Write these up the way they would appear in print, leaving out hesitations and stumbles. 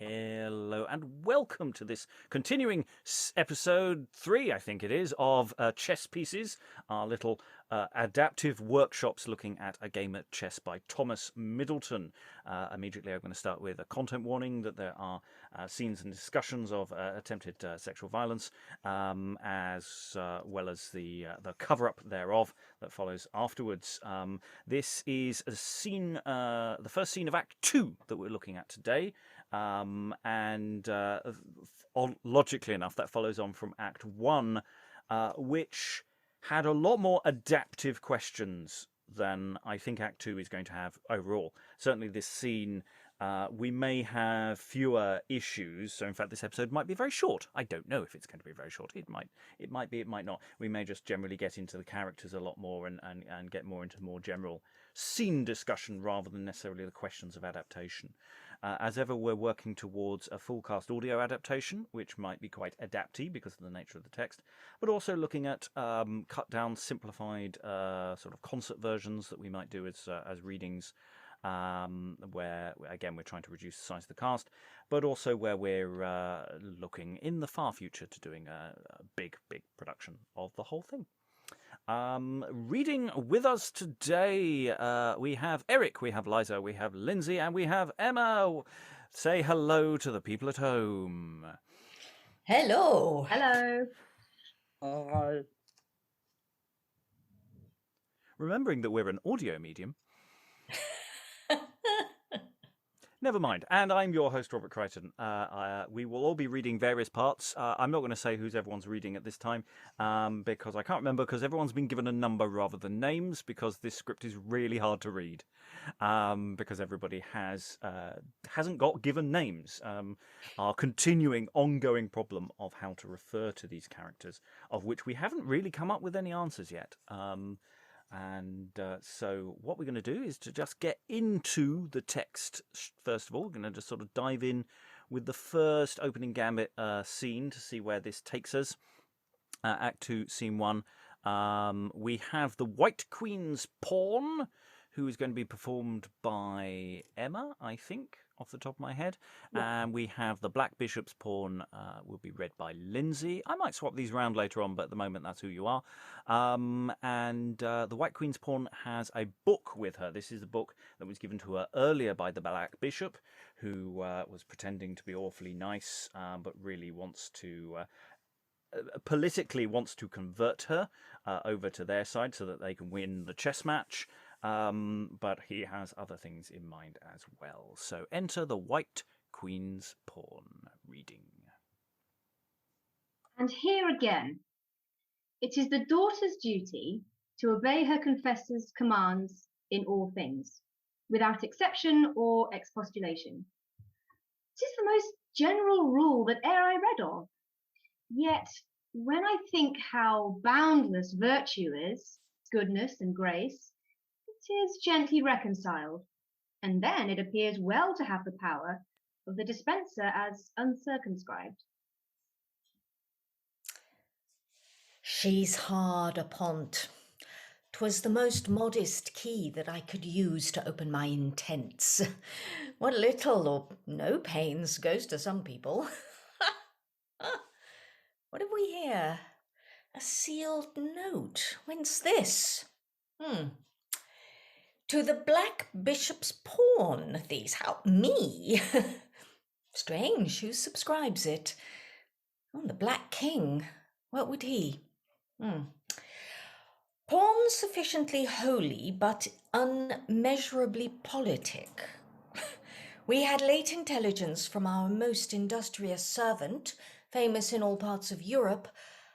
Hello and welcome to this continuing episode 3, I think it is, of Chess Pieces, our little adaptive workshops looking at a game at chess by Thomas Middleton. Immediately I'm going to start with a content warning that there are scenes and discussions of attempted sexual violence, as well as the cover-up thereof that follows afterwards. This is a scene, the first scene of Act 2 that we're looking at today. And logically enough, that follows on from Act 1, which had a lot more adaptive questions than I think Act 2 is going to have overall. Certainly this scene, we may have fewer issues. So in fact, this episode might be very short. I don't know if it's going to be very short. It might be, it might not. We may just generally get into the characters a lot more and get more into more general scene discussion rather than necessarily the questions of adaptation. As ever, we're working towards a full cast audio adaptation, which might be quite adapty because of the nature of the text, but also looking at cut down, simplified sort of concert versions that we might do as readings, where again we're trying to reduce the size of the cast, but also where we're looking in the far future to doing a big production of the whole thing. Reading with us today, we have Eric, we have Liza, we have Lynsey, and we have Emma. Say hello to the people at home. Hello. Hello. Hi. Remembering that we're an audio medium. Never mind. And I'm your host, Robert Crighton. We will all be reading various parts. I'm not going to say who's everyone's reading at this time, because I can't remember, because everyone's been given a number rather than names, because this script is really hard to read, because everybody hasn't got given names. Our continuing, ongoing problem of how to refer to these characters, of which we haven't really come up with any answers yet. So what we're going to do is to just get into the text first of all. We're going to just sort of dive in with the first opening gambit scene to see where this takes us. Act 2, Scene 1. We have the White Queen's Pawn, who is going to be performed by Emma, I think, off the top of my head. Yeah. And we have the Black Bishop's Pawn, will be read by Lynsey. I might swap these around later on, but at the moment that's who you are. The White Queen's Pawn has a book with her. This is a book that was given to her earlier by the Black Bishop, who was pretending to be awfully nice, but really wants to... politically wants to convert her over to their side so that they can win the chess match. But he has other things in mind as well. So enter the White Queen's Pawn reading. And here again, it is the daughter's duty to obey her confessor's commands in all things, without exception or expostulation. 'Tis the most general rule that e'er I read of. Yet, when I think how boundless virtue is, goodness and grace, it is gently reconciled, and then it appears well to have the power of the dispenser as uncircumscribed. She's hard upon't. 'Twas the most modest key that I could use to open my intents. What little or no pains goes to some people. What have we here? A sealed note. Whence this? To the Black Bishop's Pawn, these. How? Me? Strange, who subscribes it? Oh, the Black King. What would he? Pawn sufficiently holy, but unmeasurably politic. We had late intelligence from our most industrious servant, famous in all parts of Europe,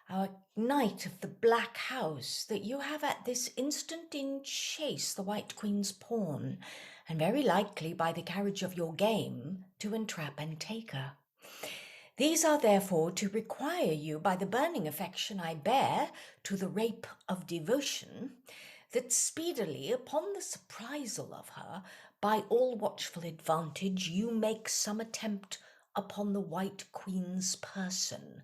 our knight of the Black House, that you have at this instant in chase the White Queen's Pawn, and very likely by the carriage of your game to entrap and take her. These are therefore to require you, by the burning affection I bear to the rape of devotion, that speedily upon the surprisal of her, by all watchful advantage, you make some attempt upon the White Queen's person,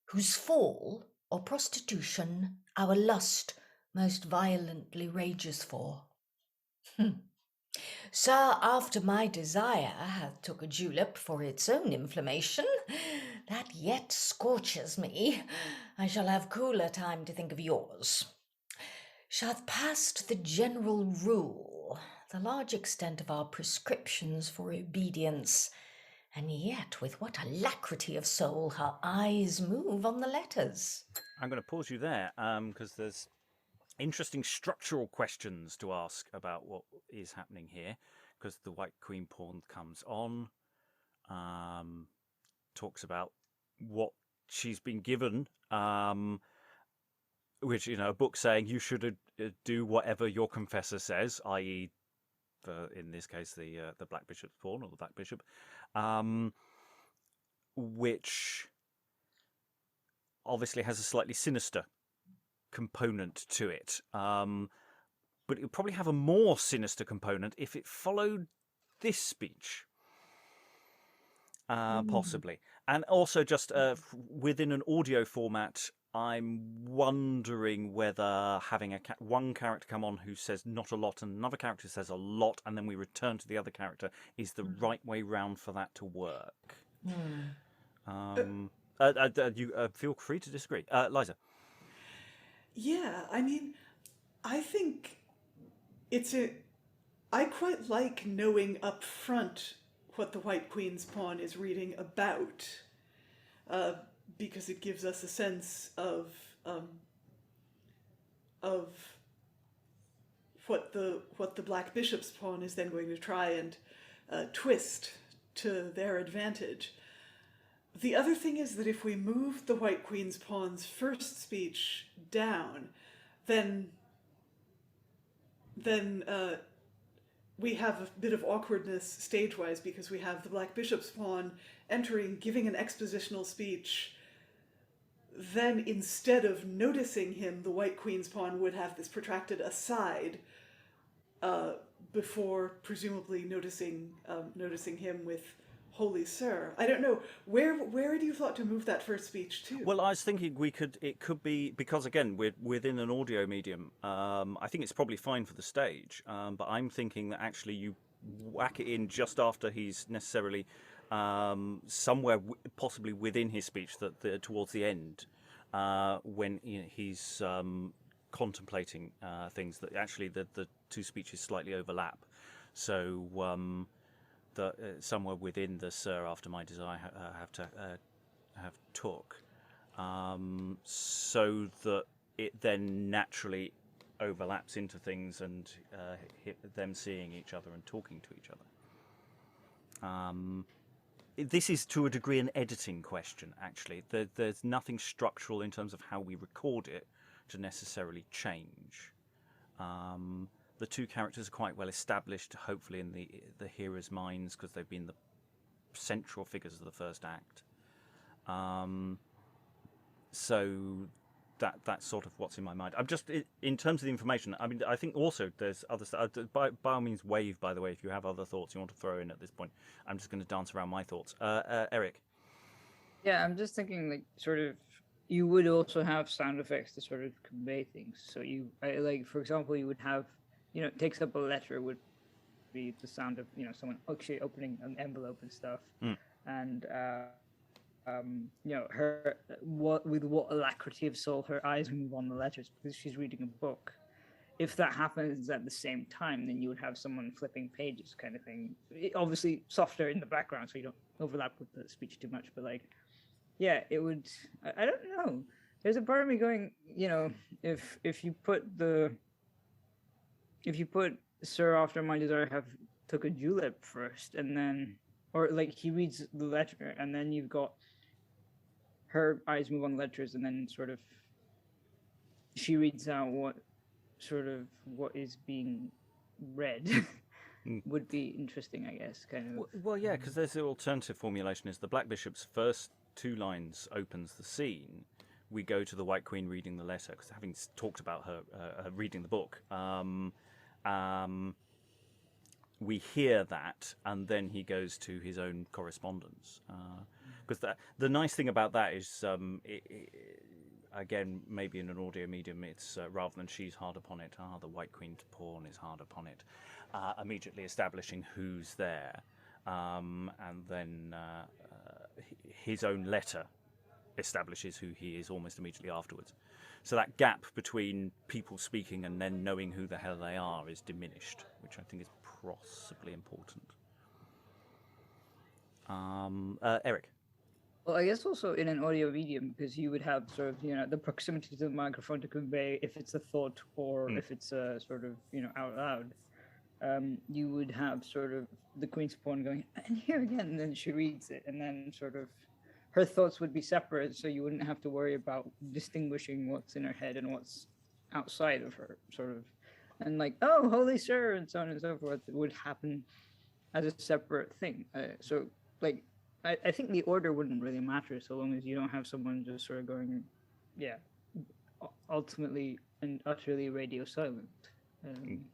whose fall or prostitution our lust most violently rages for. Sir, after my desire hath took a julep for its own inflammation, that yet scorches me, I shall have cooler time to think of yours. Sh'hath passed the general rule, the large extent of our prescriptions for obedience, and yet with what alacrity of soul her eyes move on the letters. I'm going to pause you there because there's interesting structural questions to ask about what is happening here. Because the White Queen pawn comes on, talks about what she's been given, which, a book saying you should do whatever your confessor says, i.e., in this case, the Black Bishop's pawn or the Black Bishop, which obviously has a slightly sinister component to it. But it would probably have a more sinister component if it followed this speech, possibly. And also just within an audio format, I'm wondering whether having one character come on who says not a lot and another character says a lot, and then we return to the other character, is the right way round for that to work. You feel free to disagree. Liza. Yeah, I mean, I think I quite like knowing up front what the White Queen's pawn is reading about, because it gives us a sense of what the Black Bishop's pawn is then going to try and twist to their advantage. The other thing is that if we move the White Queen's pawn's first speech down, then we have a bit of awkwardness stage-wise, because we have the Black Bishop's pawn entering, giving an expositional speech. Then instead of noticing him, the White Queen's pawn would have this protracted aside before presumably noticing him with "Holy Sir." I don't know. Where do you thought to move that first speech to? Well, I was thinking it could be, because again, we're within an audio medium. I think it's probably fine for the stage, but I'm thinking that actually you whack it in just after he's necessarily somewhere possibly within his speech, that towards the end, when he's contemplating things, that actually the two speeches slightly overlap. So somewhere within the "Sir, after my desire have took," so that it then naturally overlaps into things and them seeing each other and talking to each other. This is to a degree an editing question, actually. There's nothing structural in terms of how we record it to necessarily change. The two characters are quite well established, hopefully in the hearers' minds, because they've been the central figures of the first act. So that's sort of what's in my mind. I'm just, in terms of the information, I mean, I think also there's other stuff. By all means, wave, by the way, if you have other thoughts you want to throw in at this point. I'm just going to dance around my thoughts. Eric? Yeah, I'm just thinking, like, sort of, you would also have sound effects to sort of convey things. So like, for example, you would have, it takes up a letter would be the sound of, someone actually opening an envelope and stuff. And, her, with what alacrity of soul her eyes move on the letters, because she's reading a book. If that happens at the same time, then you would have someone flipping pages kind of thing. Obviously softer in the background, so you don't overlap with the speech too much, but like, yeah, it would, I don't know. There's a part of me going, if you put "Sir, after my desire have took a julep" first, and then, or like he reads the letter, and then you've got her eyes move on the letters, and then sort of she reads out what is being read. Would be interesting, I guess, kind of. Well, yeah, because there's the alternative formulation is the Black Bishop's first two lines opens the scene. We go to the White Queen reading the letter, because having talked about her reading the book, we hear that, and then he goes to his own correspondence. Because the nice thing about that is, again, maybe in an audio medium, it's rather than she's hard upon it, the White Queen's pawn is hard upon it, immediately establishing who's there, and then his own letter establishes who he is almost immediately afterwards. So that gap between people speaking and then knowing who the hell they are is diminished, which I think is possibly important. Eric? Well, I guess also in an audio medium, because you would have sort of, the proximity to the microphone to convey if it's a thought or if it's a sort of, out loud. You would have sort of the Queen's pawn going, and here again, and then she reads it, and then sort of her thoughts would be separate, so you wouldn't have to worry about distinguishing what's in her head and what's outside of her, sort of. And like, oh, holy sir, and so on and so forth, it would happen as a separate thing. So, like, I think the order wouldn't really matter so long as you don't have someone just sort of going, ultimately and utterly radio silent. And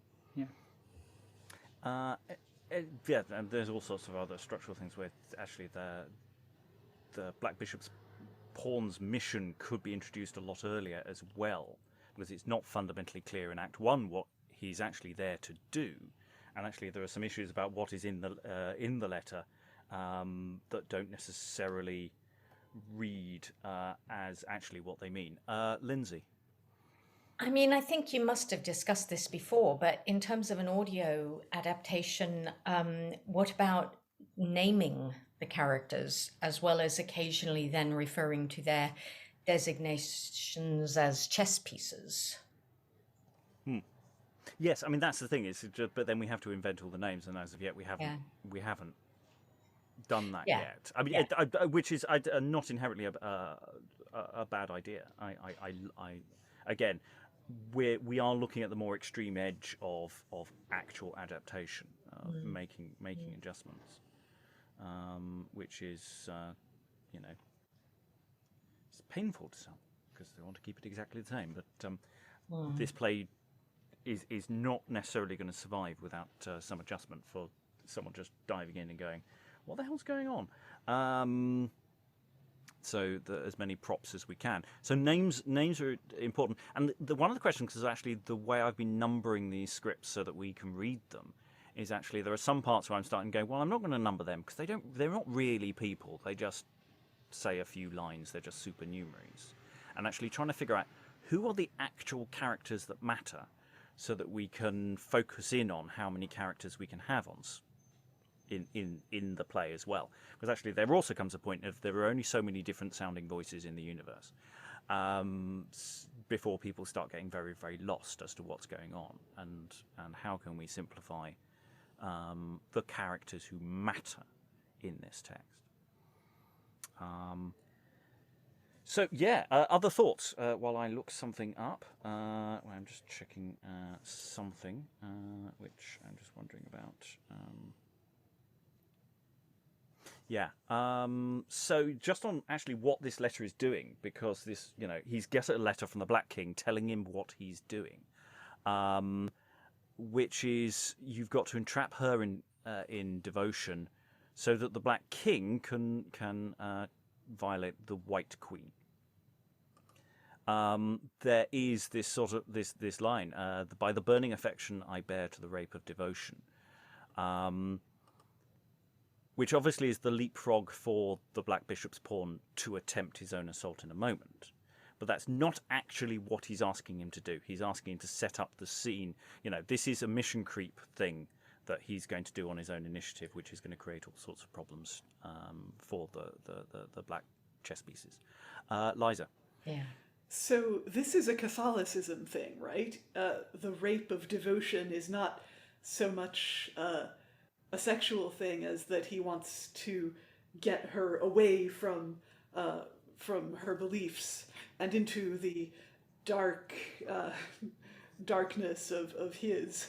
there's all sorts of other structural things where actually the Black Bishop's pawn's mission could be introduced a lot earlier as well, because it's not fundamentally clear in Act 1 what he's actually there to do, and actually there are some issues about what is in the letter that don't necessarily read as actually what they mean. Lynsey? I mean, I think you must have discussed this before, but in terms of an audio adaptation, what about naming the characters as well as occasionally then referring to their designations as chess pieces? Yes, I mean that's the thing is, but then we have to invent all the names, and as of yet we haven't done that yet. I mean, which is not inherently a bad idea. I again, we are looking at the more extreme edge of actual adaptation, making adjustments, which is it's painful to some because they want to keep it exactly the same. But this play is not necessarily going to survive without some adjustment for someone just diving in and going, what the hell's going on? So as many props as we can. So names are important. And one of the questions is actually the way I've been numbering these scripts so that we can read them is actually there are some parts where I'm starting to go, well, I'm not going to number them because they're not really people. They just say a few lines. They're just supernumeraries. And actually trying to figure out who are the actual characters that matter so that we can focus in on how many characters we can have in the play as well, because actually there also comes a point of there are only so many different sounding voices in the universe before people start getting very, very lost as to what's going on, and how can we simplify the characters who matter in this text. Other thoughts while I look something up. I'm just checking something which I'm just wondering about. So just on actually what this letter is doing, because this, he's got a letter from the Black King telling him what he's doing, which is you've got to entrap her in devotion so that the Black King can violate the White Queen. There is this sort of this line, by the burning affection I bear to the rape of devotion. Which obviously is the leapfrog for the Black Bishop's pawn to attempt his own assault in a moment. But that's not actually what he's asking him to do. He's asking him to set up the scene. This is a mission creep thing that he's going to do on his own initiative, which is going to create all sorts of problems for the black chess pieces. Liza. Yeah. So this is a Catholicism thing, right? The rape of devotion is not so much a sexual thing as that he wants to get her away from her beliefs and into the darkness of his.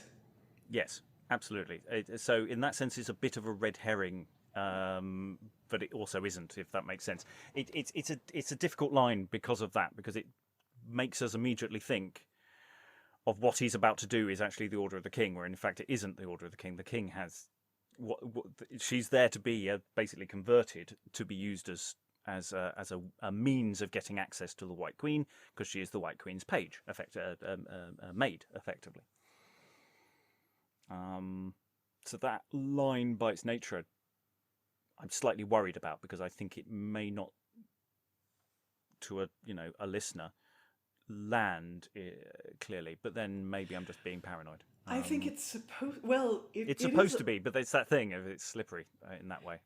Yes, absolutely. So in that sense, it's a bit of a red herring, but it also isn't, if that makes sense. It's a difficult line because of that, because it makes us immediately think of what he's about to do is actually the Order of the King, where in fact it isn't the Order of the King. The King has... she's there to be basically converted to be used as as a means of getting access to the White Queen, because she is the White Queen's page, maid, effectively. So that line, by its nature, I'm slightly worried about, because I think it may not, to a listener, land clearly. But then maybe I'm just being paranoid. I think it's supposed. Well, it's supposed to be, but it's that thing. It's slippery in that way.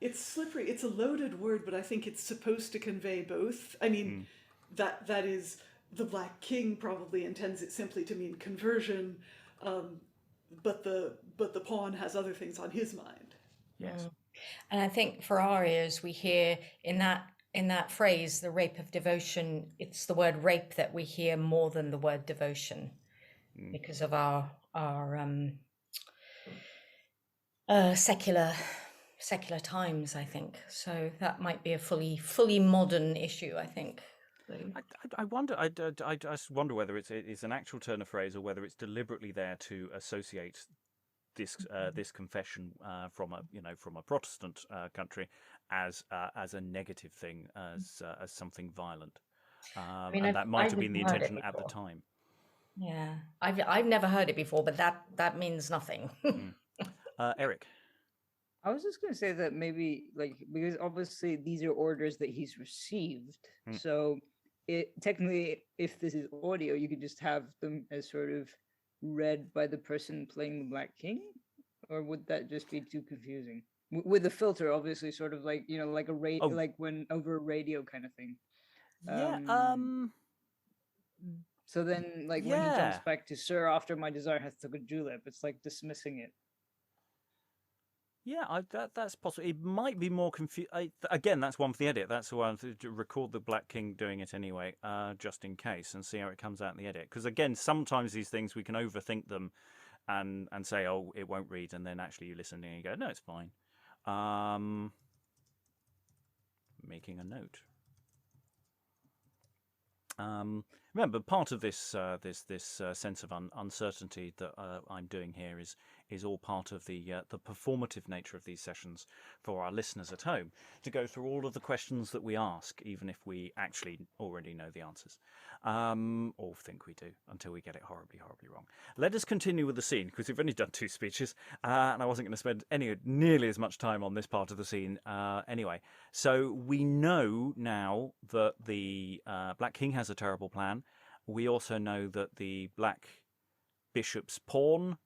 It's slippery. It's a loaded word, but I think it's supposed to convey both. I mean, that is, the Black King probably intends it simply to mean conversion, but the pawn has other things on his mind. Yes. And I think for our ears, we hear in that phrase, the rape of devotion, it's the word rape that we hear more than the word devotion, because of our secular times, I think. So that might be a fully modern issue, I think. I wonder. I just wonder whether it's an actual turn of phrase, or whether it's deliberately there to associate this confession from a Protestant country as a negative thing, as something violent. And that might have been the intention at the time. Yeah, I've never heard it before, but that means nothing. Eric. I was just going to say that maybe, because obviously these are orders that he's received. So technically, if this is audio, you could just have them as sort of read by the person playing the Black King? Or would that just be too confusing? With the filter, obviously, sort of like a radio, like when over a radio kind of thing. Yeah. So then, when he jumps back to "Sir, after my desire hath took a julep," it's like dismissing it. Yeah, that's possible. It might be more confused. Again, that's one for the edit. That's one to record the Black King doing it anyway, just in case, and see how it comes out in the edit. Because again, sometimes these things we can overthink them, and say, oh, it won't read, and then actually you listen and you go, no, it's fine. Making a note. Remember, part of this sense of uncertainty that I'm doing here is all part of the performative nature of these sessions for our listeners at home, to go through all of the questions that we ask, even if we actually already know the answers, or think we do, until we get it horribly wrong. Let us continue with the scene, because we've only done 2 speeches, and I wasn't going to spend nearly as much time on this part of the scene anyway. So we know now that the Black King has a terrible plan. We also know that the Black Bishop's pawn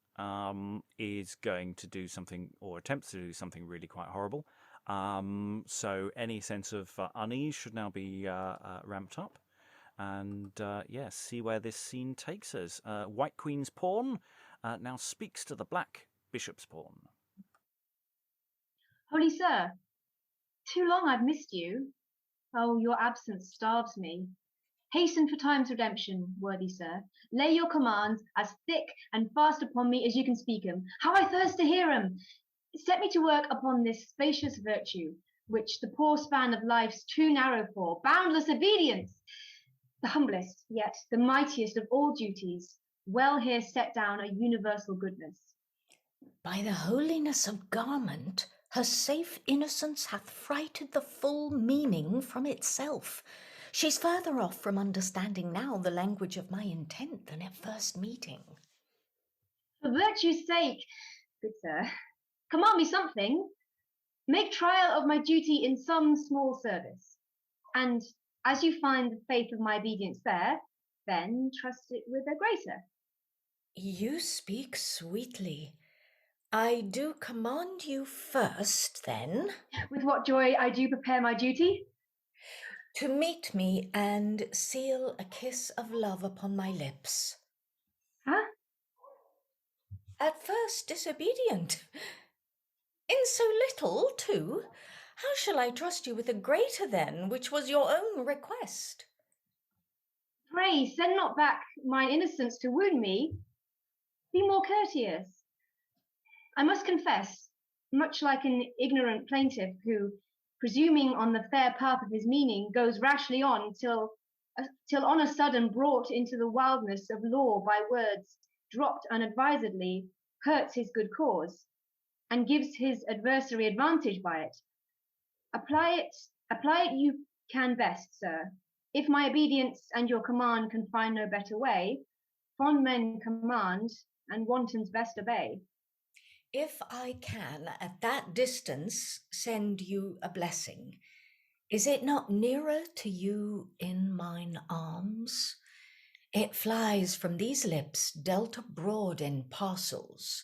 is going to do something, or attempts to do something, really quite horrible. So any sense of unease should now be ramped up. And see where this scene takes us. White Queen's pawn now speaks to the Black Bishop's pawn. Holy sir, too long I've missed you. Oh, your absence starves me. Hasten for time's redemption, worthy sir. Lay your commands as thick and fast upon me as you can speak 'em. How I thirst to hear 'em! Set me to work upon this spacious virtue, which the poor span of life's too narrow for. Boundless obedience! The humblest, yet the mightiest of all duties, well here set down a universal goodness. By the holiness of garment, her safe innocence hath frighted the full meaning from itself. She's further off from understanding now the language of my intent than at first meeting. For virtue's sake, good sir, command me something. Make trial of my duty in some small service. And as you find the faith of my obedience there, then trust it with a greater. You speak sweetly. I do command you first, then. With what joy I do prepare my duty. To meet me and seal a kiss of love upon my lips. Huh? At first disobedient. In so little, too. How shall I trust you with a greater then, which was your own request? Pray, send not back mine innocence to wound me. Be more courteous. I must confess, much like an ignorant plaintiff who, presuming on the fair path of his meaning, goes rashly on till on a sudden brought into the wildness of law by words dropped unadvisedly, hurts his good cause, and gives his adversary advantage by it. Apply it you can best, sir. If my obedience and your command can find no better way, fond men command, and wantons best obey. If I can, at that distance, send you a blessing, is it not nearer to you in mine arms? It flies from these lips dealt abroad in parcels,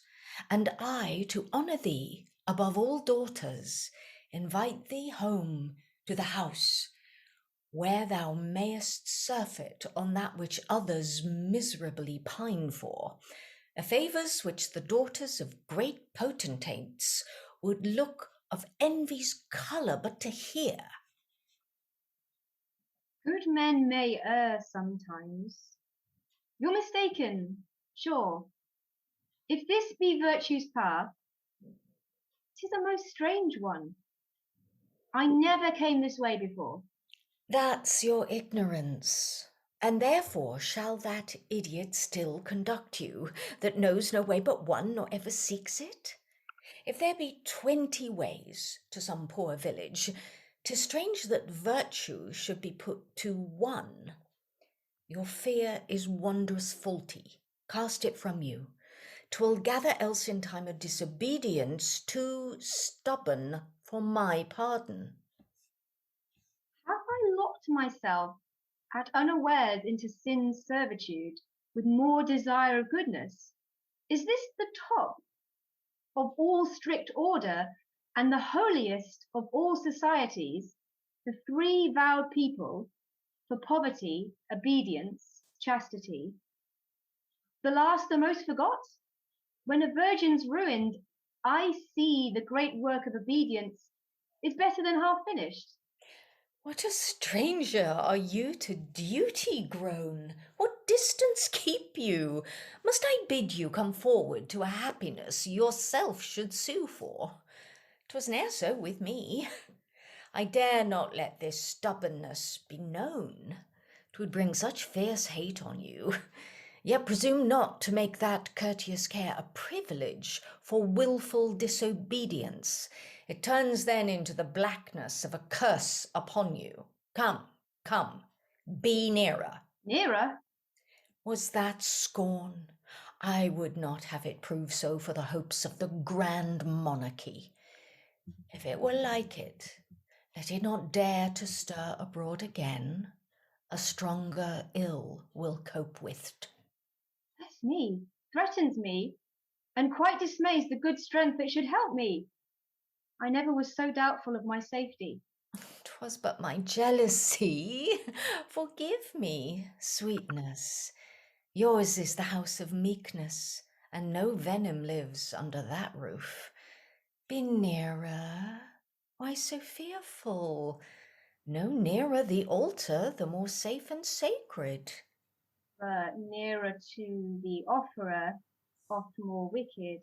and I, to honour thee above all daughters, invite thee home to the house, where thou mayest surfeit on that which others miserably pine for, favours which the daughters of great potentates would look of envy's colour but to hear. Good men may err sometimes. You're mistaken, sure. If this be virtue's path, 'tis a most strange one. I never came this way before. That's your ignorance, and therefore shall that idiot still conduct you, that knows no way but one, nor ever seeks it? If there be 20 ways to some poor village, 'tis strange that virtue should be put to one. Your fear is wondrous faulty. Cast it from you. 'Twill gather else in time of disobedience too stubborn for my pardon. Have I locked myself at unawares into sin's servitude with more desire of goodness? Is this the top of all strict order and the holiest of all societies, the three vowed people for poverty, obedience, chastity? The last the most forgot? When a virgin's ruined, I see the great work of obedience is better than half finished. What a stranger are you to duty grown? What distance keep you? Must I bid you come forward to a happiness yourself should sue for? 'Twas ne'er so with me. I dare not let this stubbornness be known. 'Twould bring such fierce hate on you. Yet presume not to make that courteous care a privilege for wilful disobedience. It turns then into the blackness of a curse upon you. Come, come, be nearer. Nearer? Was that scorn? I would not have it prove so for the hopes of the grand monarchy. If it were like it, let it not dare to stir abroad again. A stronger ill will cope with't. Bless me, threatens me, and quite dismays the good strength that should help me. I never was so doubtful of my safety. 'Twas but my jealousy. Forgive me, sweetness. Yours is the house of meekness, and no venom lives under that roof. Be nearer. Why so fearful? No nearer the altar, the more safe and sacred. But nearer to the offerer, oft more wicked.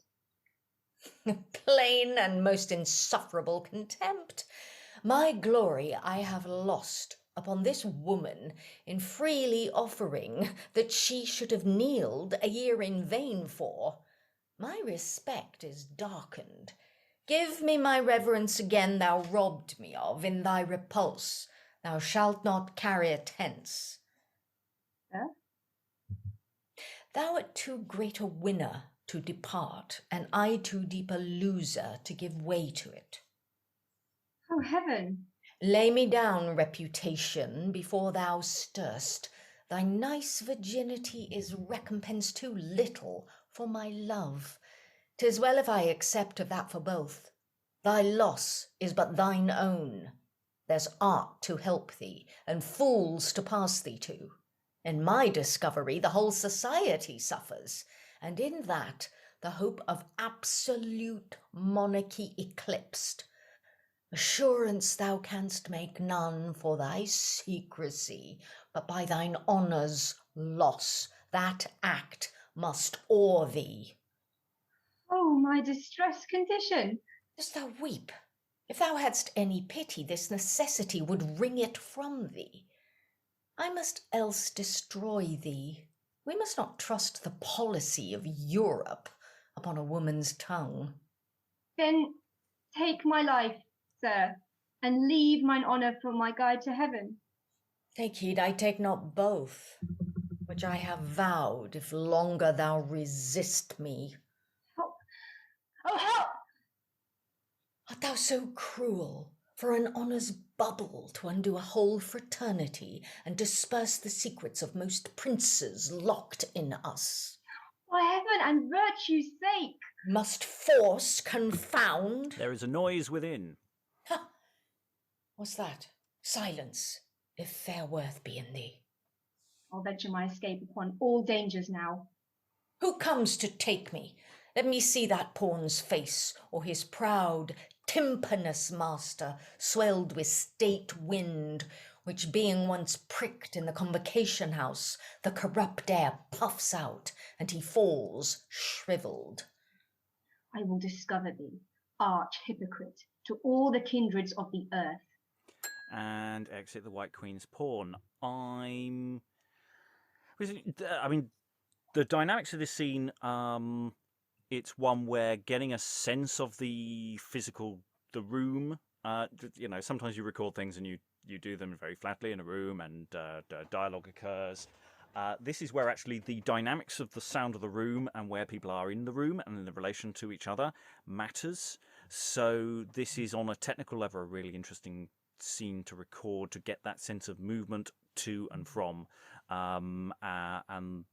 Plain and most insufferable contempt. My glory I have lost upon this woman in freely offering that she should have kneeled a year in vain for. My respect is darkened. Give me my reverence again thou robbed me of in thy repulse. Thou shalt not carry it hence. Huh? Thou art too great a winner to depart, and I too deep a loser to give way to it. Oh, heaven! Lay me down, reputation, before thou stirst. Thy nice virginity is recompense too little for my love. 'Tis well if I accept of that for both. Thy loss is but thine own. There's art to help thee, and fools to pass thee to. In my discovery the whole society suffers, and in that the hope of absolute monarchy eclipsed. Assurance thou canst make none for thy secrecy, but by thine honour's loss that act must awe thee. Oh, my distressed condition! Dost thou weep? If thou hadst any pity, this necessity would wring it from thee. I must else destroy thee. We must not trust the policy of Europe upon a woman's tongue. Then take my life, sir, and leave mine honour for my guide to heaven. Take heed I take not both, which I have vowed, if longer thou resist me. Help! Oh, help! Art thou so cruel, for an honour's bubble to undo a whole fraternity, and disperse the secrets of most princes locked in us? For heaven and virtue's sake! Must force confound? There is a noise within. Ha! What's that? Silence, if fair worth be in thee. I'll venture my escape upon all dangers now. Who comes to take me? Let me see that pawn's face, or his proud, tympanous master, swelled with state wind, which being once pricked in the convocation house, the corrupt air puffs out, and he falls shrivelled. I will discover thee, arch hypocrite, to all the kindreds of the earth. And exit the White Queen's pawn. I mean, the dynamics of this scene, it's one where getting a sense of the room, sometimes you record things and you do them very flatly in a room, and dialogue occurs. This is where actually the dynamics of the sound of the room and where people are in the room and in the relation to each other matters. So this is, on a technical level, a really interesting scene to record, to get that sense of movement to and from, and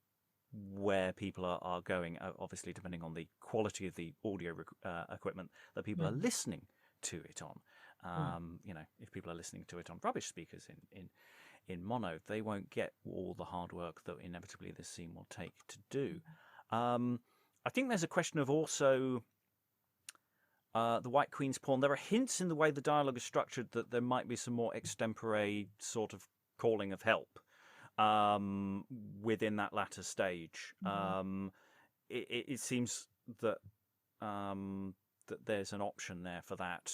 where people are going, obviously depending on the quality of the audio equipment that people are listening to it on. If people are listening to it on rubbish speakers in mono, they won't get all the hard work that inevitably this scene will take to do. I think there's a question of also the White Queen's pawn. There are hints in the way the dialogue is structured that there might be some more extempore sort of calling of help within that latter stage. It seems that that there's an option there for that.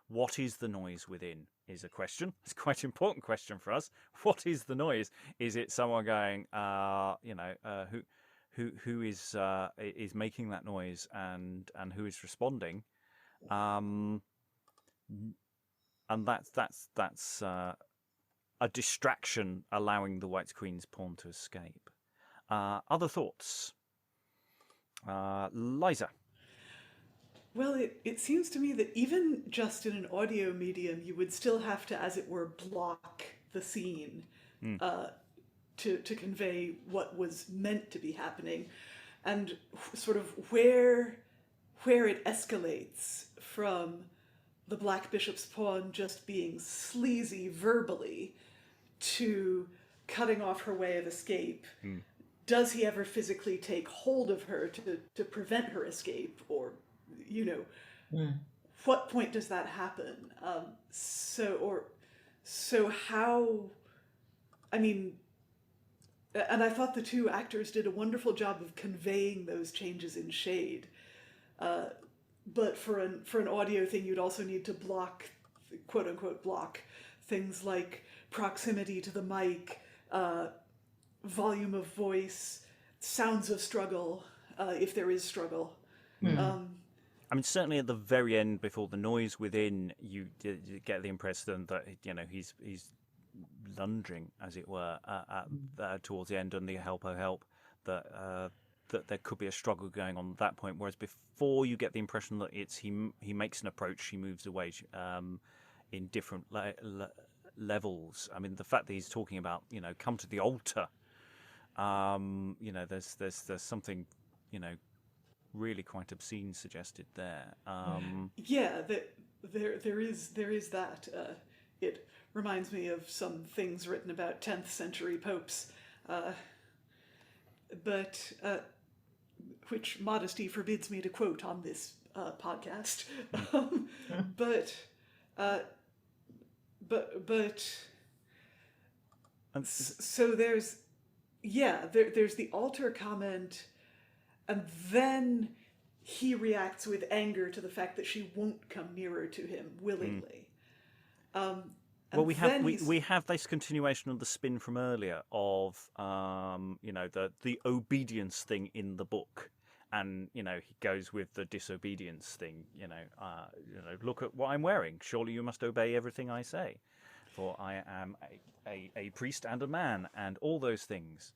What is the noise within is a question. It's quite an important question for us. What is the noise? Is it someone going, who is making that noise, and who is responding? And that's a distraction allowing the White Queen's pawn to escape. Other thoughts? Liza. Well, it seems to me that even just in an audio medium, you would still have to, as it were, block the scene to convey what was meant to be happening, and sort of where it escalates from the Black Bishop's pawn just being sleazy verbally to cutting off her way of escape. Does he ever physically take hold of her to prevent her escape, or what point does that happen? So how, I mean, and I thought the two actors did a wonderful job of conveying those changes in shade. But for an audio thing, you'd also need to block, quote unquote, block things like proximity to the mic, volume of voice, sounds of struggle, if there is struggle. I mean, certainly at the very end, before the noise within, you get the impression that he's lunging, as it were, towards the end, and the help, oh help, that there could be a struggle going on at that point. Whereas before, you get the impression that it's he makes an approach, he moves away in different levels. I mean, the fact that he's talking about come to the altar, there's something really quite obscene suggested there. Yeah, there is that. It reminds me of some things written about 10th century popes, but which modesty forbids me to quote on this podcast. So there's the altar comment. And then he reacts with anger to the fact that she won't come nearer to him willingly. Well, we have this continuation of the spin from earlier of the obedience thing in the book, And he goes with the disobedience thing. Look at what I'm wearing. Surely you must obey everything I say, for I am a priest and a man, and all those things.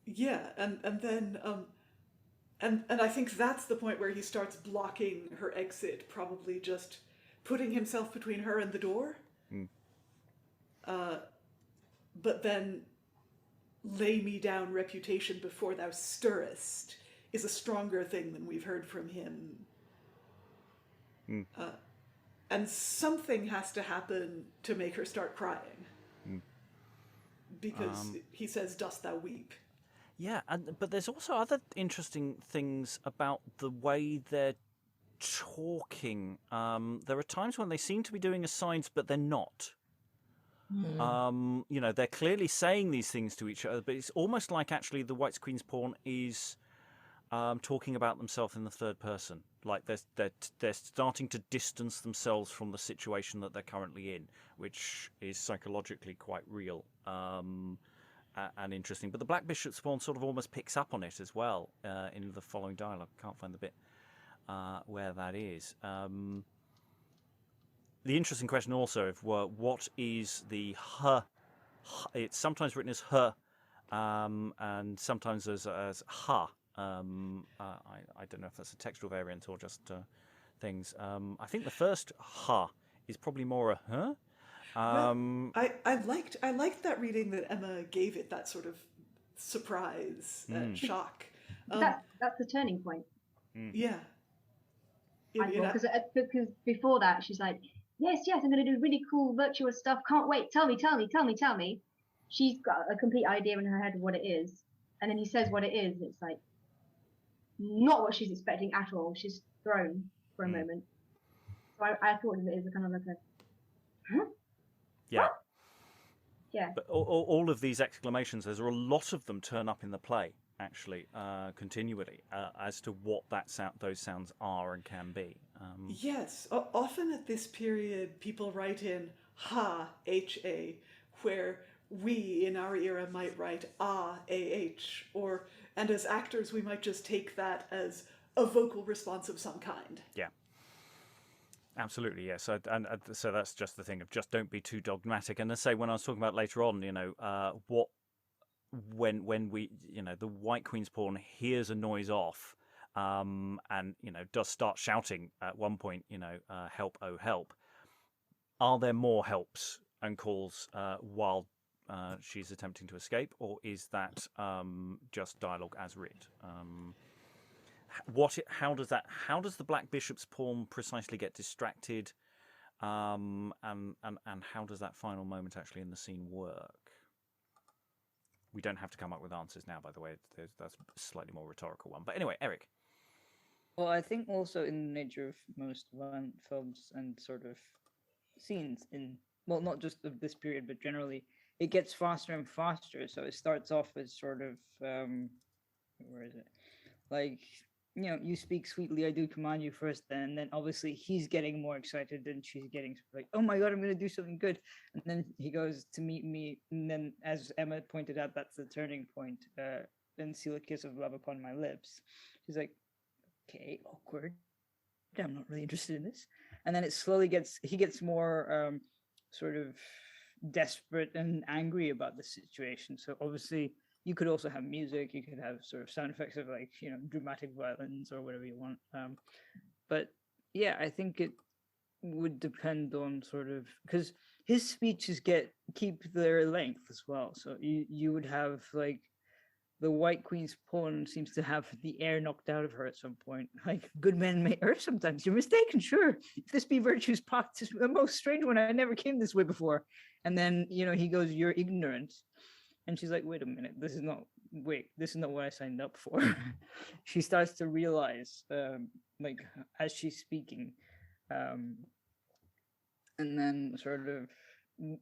Yeah, and then and I think that's the point where he starts blocking her exit, probably just putting himself between her and the door. But then, lay me down reputation before thou stirrest is a stronger thing than we've heard from him. And something has to happen to make her start crying. Because he says, dost thou weep? Yeah, but there's also other interesting things about the way they're talking. There are times when they seem to be doing asides, but they're not. They're clearly saying these things to each other, but it's almost like actually the White Queen's pawn is talking about themselves in the third person. Like they're starting to distance themselves from the situation that they're currently in, which is psychologically quite real and interesting. But the Black Bishop's pawn sort of almost picks up on it as well in the following dialogue. Can't find the bit where that is. The interesting question also of what is the her? It's sometimes written as her, and sometimes as ha. I don't know if that's a textual variant or just things. I think the first ha is probably more a huh. I liked that reading that Emma gave it, that sort of surprise, shock. That's the turning point. Yeah. Because before that she's like, yes, I'm going to do really cool, virtuous stuff. Can't wait. Tell me. She's got a complete idea in her head of what it is. And then he says what it is. And it's like, not what she's expecting at all. She's thrown for a moment. So I thought of it as a kind of like a, huh? Yeah. What? Yeah. But all of these exclamations, there's a lot of them turn up in the play, actually, continually, as to what those sounds are and can be. Yes. Often at this period, people write in ha, H-A, where we in our era might write A-H, and as actors, we might just take that as a vocal response of some kind. Yeah. Absolutely, yes. So that's just the thing of just don't be too dogmatic. And I say, when I was talking about later on, when we, the White Queen's pawn hears a noise off, and does start shouting at one point, help, oh help. Are there more helps and calls while she's attempting to escape, or is that just dialogue as writ? How does the Black Bishop's pawn precisely get distracted, and how does that final moment actually in the scene work? We don't have to come up with answers now, by the way. That's a slightly more rhetorical one. But anyway, Eric. Well, I think also in the nature of most violent films and sort of scenes not just of this period, but generally, it gets faster and faster. So it starts off as sort of, where is it? Like, you speak sweetly, I do command you first, and then obviously he's getting more excited and she's getting like, oh my God, I'm going to do something good. And then he goes to meet me. And then, as Emma pointed out, that's the turning point. Then seal a kiss of love upon my lips. She's like, okay, awkward. I'm not really interested in this. And then it slowly he gets more sort of desperate and angry about the situation. So obviously you could also have music, you could have sort of sound effects of like, dramatic violence or whatever you want. But yeah, I think it would depend on sort of, because his speeches keep their length as well. So you would have like, the White Queen's pawn seems to have the air knocked out of her at some point. Like, good men may err sometimes. You're mistaken, sure. If this be virtue's path, 'tis the most strange one. I never came this way before. And then, he goes, you're ignorant. And she's like, wait a minute, this is not what I signed up for. She starts to realize, like, as she's speaking. And then sort of,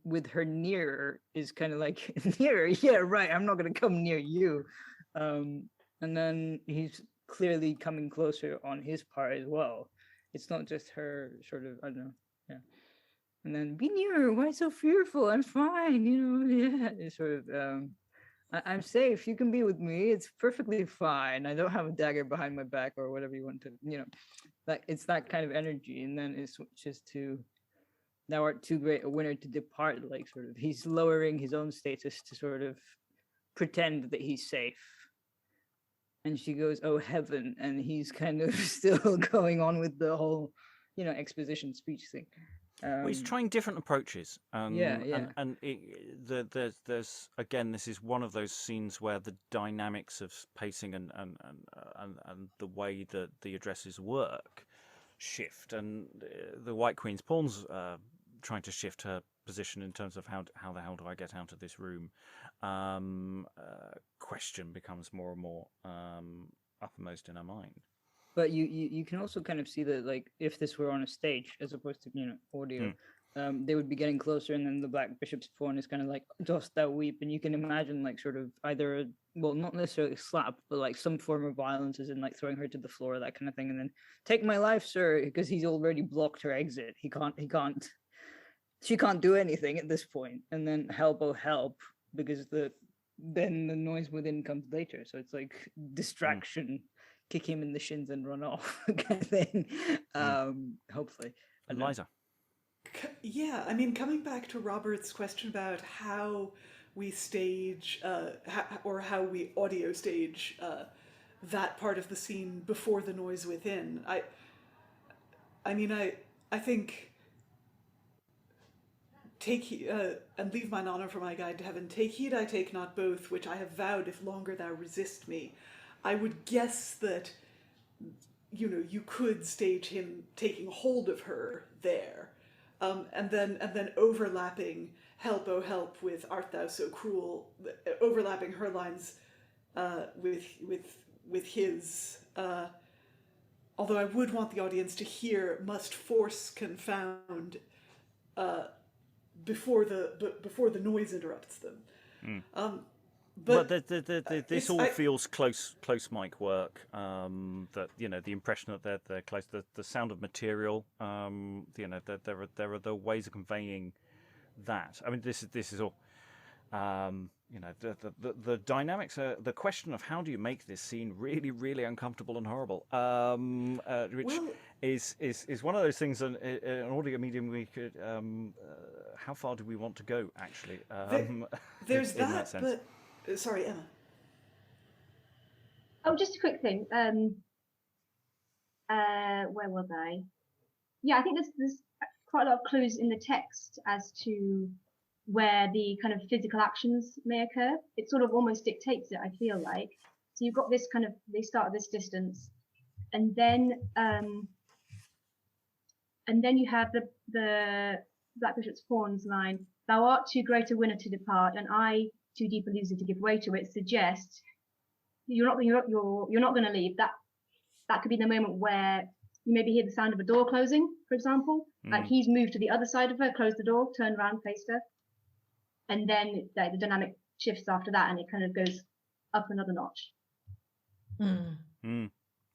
with her nearer is kind of like, nearer, yeah, right, I'm not going to come near you. And then he's clearly coming closer on his part as well. It's not just her sort of, I don't know, yeah. And then, be nearer, why so fearful? I'm fine, yeah. It's sort of, I'm safe. You can be with me. It's perfectly fine. I don't have a dagger behind my back or whatever you want to, like it's that kind of energy. And then it switches to, thou art too great a winner to depart. Like sort of, he's lowering his own status to sort of pretend that he's safe. And she goes, "Oh heaven!" And he's kind of still going on with the whole, exposition speech thing. Well, he's trying different approaches. Yeah. And there's again, this is one of those scenes where the dynamics of pacing and the way that the addresses work shift, and the White Queen's pawns trying to shift her position in terms of how the hell do I get out of this room? Question becomes more and more uppermost in her mind. But you can also kind of see that, like, if this were on a stage as opposed to audio, they would be getting closer, and then the Black Bishop's pawn is kind of like, "Dost thou weep?" And you can imagine like sort of either not necessarily a slap, but like some form of violence, as in like throwing her to the floor, that kind of thing, and then "Take my life, sir," because he's already blocked her exit. She can't do anything at this point, and then "Help, oh help," because then the noise within comes later. So it's like distraction. Kick him in the shins and run off kind of thing. Hopefully. Liza. Yeah, I mean, coming back to Robert's question about how we stage or how we audio stage that part of the scene before the noise within, I think take heed, and leave mine honour for my guide to heaven. Take heed I take not both, which I have vowed if longer thou resist me. I would guess that, you could stage him taking hold of her there, and then overlapping "Help, oh help" with "Art thou so cruel," overlapping her lines with his. Although I would want the audience to hear "must force confound" before the noise interrupts them. But this all feels close mic work. That the impression that they're close. The sound of material. That there are the ways of conveying that. I mean, this is all. The dynamics are the question of how do you make this scene really, really uncomfortable and horrible. Which is one of those things. An audio medium we could. How far do we want to go? Actually, there's in that sense. But. Sorry, Emma. Oh, just a quick thing. Where was I? Yeah, I think there's quite a lot of clues in the text as to where the kind of physical actions may occur. It sort of almost dictates it, I feel like. So you've got this kind of, they start at this distance, and then you have the Black Bishop's pawns line, "Thou art too great a winner to depart, and I too deep a loser to give way to it," suggests you're not going to leave. That could be the moment where you maybe hear the sound of a door closing, for example. Like he's moved to the other side of her, closed the door, turned around, faced her, and then the dynamic shifts after that, and it kind of goes up another notch.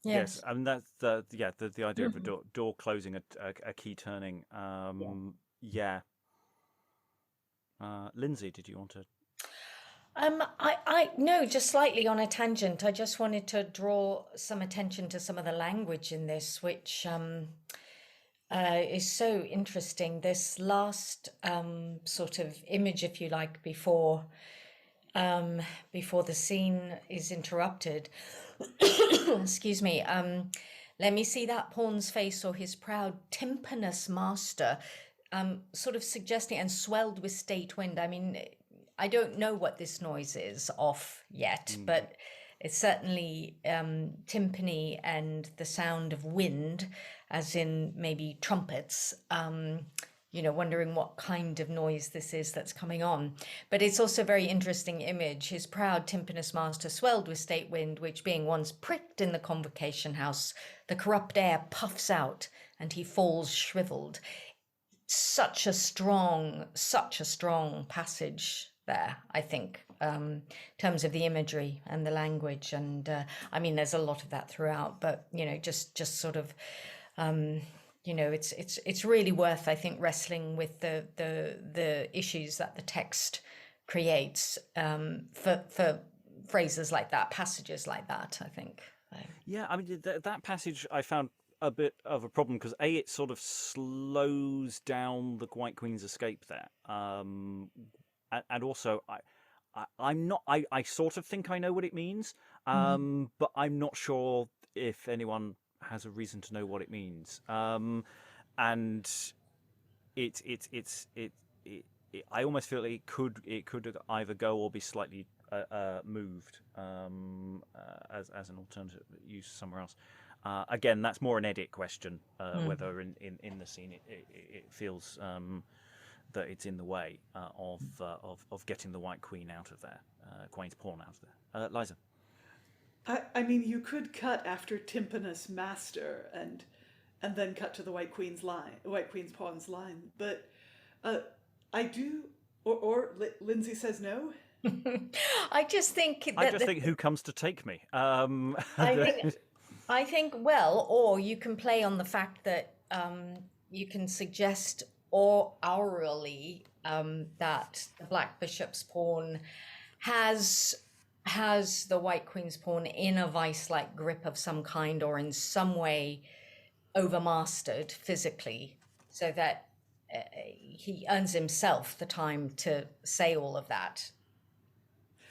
Yes, and that's the idea of a door closing, a key turning. Lynsey, did you want to? I no, just slightly on a tangent. I just wanted to draw some attention to some of the language in this, which is so interesting. This last sort of image, if you like, before the scene is interrupted. Excuse me. Let me see that pawn's face, or his proud tympanous master, sort of suggesting, and swelled with state wind. I mean, I don't know what this noise is off yet, but it's certainly timpani and the sound of wind, as in maybe trumpets, wondering what kind of noise this is that's coming on. But it's also a very interesting image. His proud tympanous master swelled with state wind, which being once pricked in the convocation house, the corrupt air puffs out and he falls shriveled. Such a strong passage there, I think, in terms of the imagery and the language. And I mean, there's a lot of that throughout, but, just sort of, it's really worth, I think, wrestling with the issues that the text creates for phrases like that, passages like that, I think. Yeah, I mean, that passage I found a bit of a problem because it sort of slows down the White Queen's escape there, and also I sort of think I know what it means, but I'm not sure if anyone has a reason to know what it means, and I almost feel it could either go or be slightly moved as an alternative use somewhere else. Again, that's more an edit question, whether in the scene it feels that it's in the way of getting the White Queen out of there, Queen's pawn out of there. Liza. I mean, you could cut after Tympanus Master and then cut to the White Queen's pawn's line, but I do, or Lynsey says no. I just think who comes to take me? I think well, or you can play on the fact that you can suggest or aurally that the Black Bishop's pawn has the White Queen's pawn in a vice-like grip of some kind, or in some way overmastered physically, so that he earns himself the time to say all of that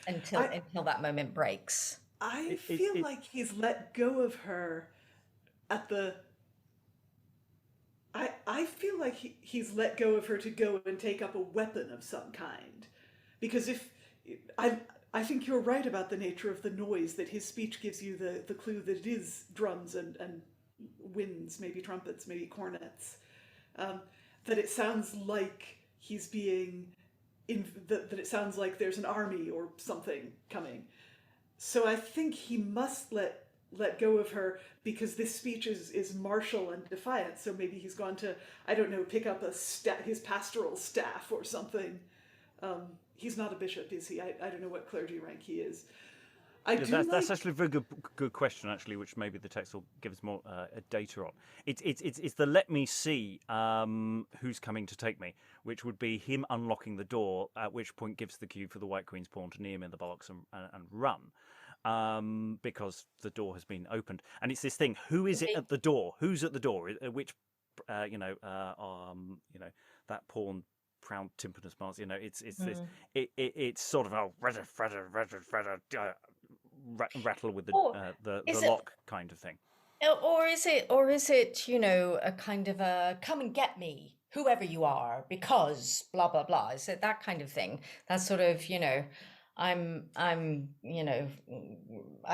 until that moment breaks. I feel like he's let go of her at the... I feel like he's let go of her to go and take up a weapon of some kind. Because if... I think you're right about the nature of the noise, that his speech gives you the clue that it is drums and winds, maybe trumpets, maybe cornets. That it sounds like he's being... that it sounds like there's an army or something coming. So I think he must let go of her because this speech is martial and defiant. So maybe he's gone to, I don't know, pick up his pastoral staff or something. He's not a bishop, is he? I don't know what clergy rank he is. That's actually a very good question, actually, which maybe the text will give us more data on. It's the let me see who's coming to take me, which would be him unlocking the door, at which point gives the cue for the White Queen's pawn to knee him in the bollocks and run, because the door has been opened. And it's this thing: who is it at the door? Who's at the door? Which, that pawn. Proud Tympanus Mars, it's this. It's sort of a rattle with the lock kind of thing. Or is it a kind of a come and get me, whoever you are, because blah blah blah? Is it that kind of thing? That's sort of I'm I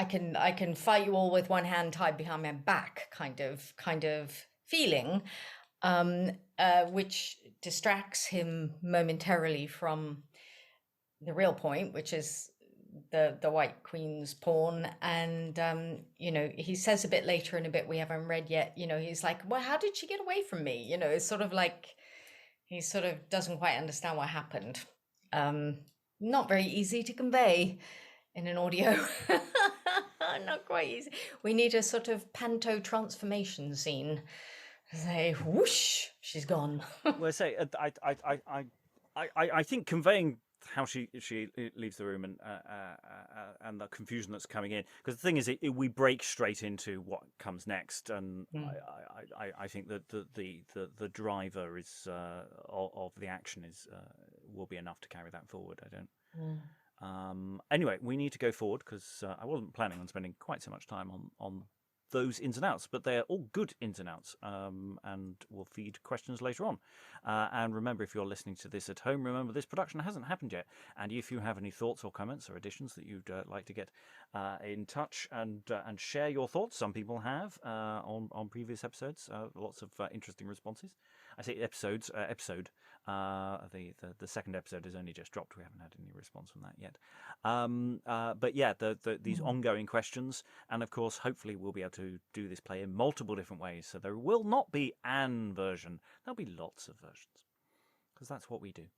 can fight you all with one hand tied behind my back kind of feeling, which distracts him momentarily from the real point, which is the White Queen's pawn. And he says a bit later in a bit we haven't read yet, he's like, well, how did she get away from me? It's sort of like he sort of doesn't quite understand what happened. Not very easy to convey in an audio. Not quite easy. We need a sort of panto transformation scene. Say whoosh, she's gone. Well, say I think conveying how she leaves the room and the confusion that's coming in, because the thing is, we break straight into what comes next, and I think that the driver is of the action will be enough to carry that forward. I don't. Anyway, we need to go forward because I wasn't planning on spending quite so much time on those ins and outs, but they're all good ins and outs, and we'll feed questions later on. And remember, if you're listening to this at home, remember this production hasn't happened yet, and if you have any thoughts or comments or additions that you'd like to get in touch and share your thoughts, some people have on previous episodes, lots of interesting responses. I say episode. The second episode has only just dropped. We haven't had any response from that yet. But yeah, these ongoing questions, and of course, hopefully, we'll be able to do this play in multiple different ways. So there will not be an version. There'll be lots of versions, because that's what we do.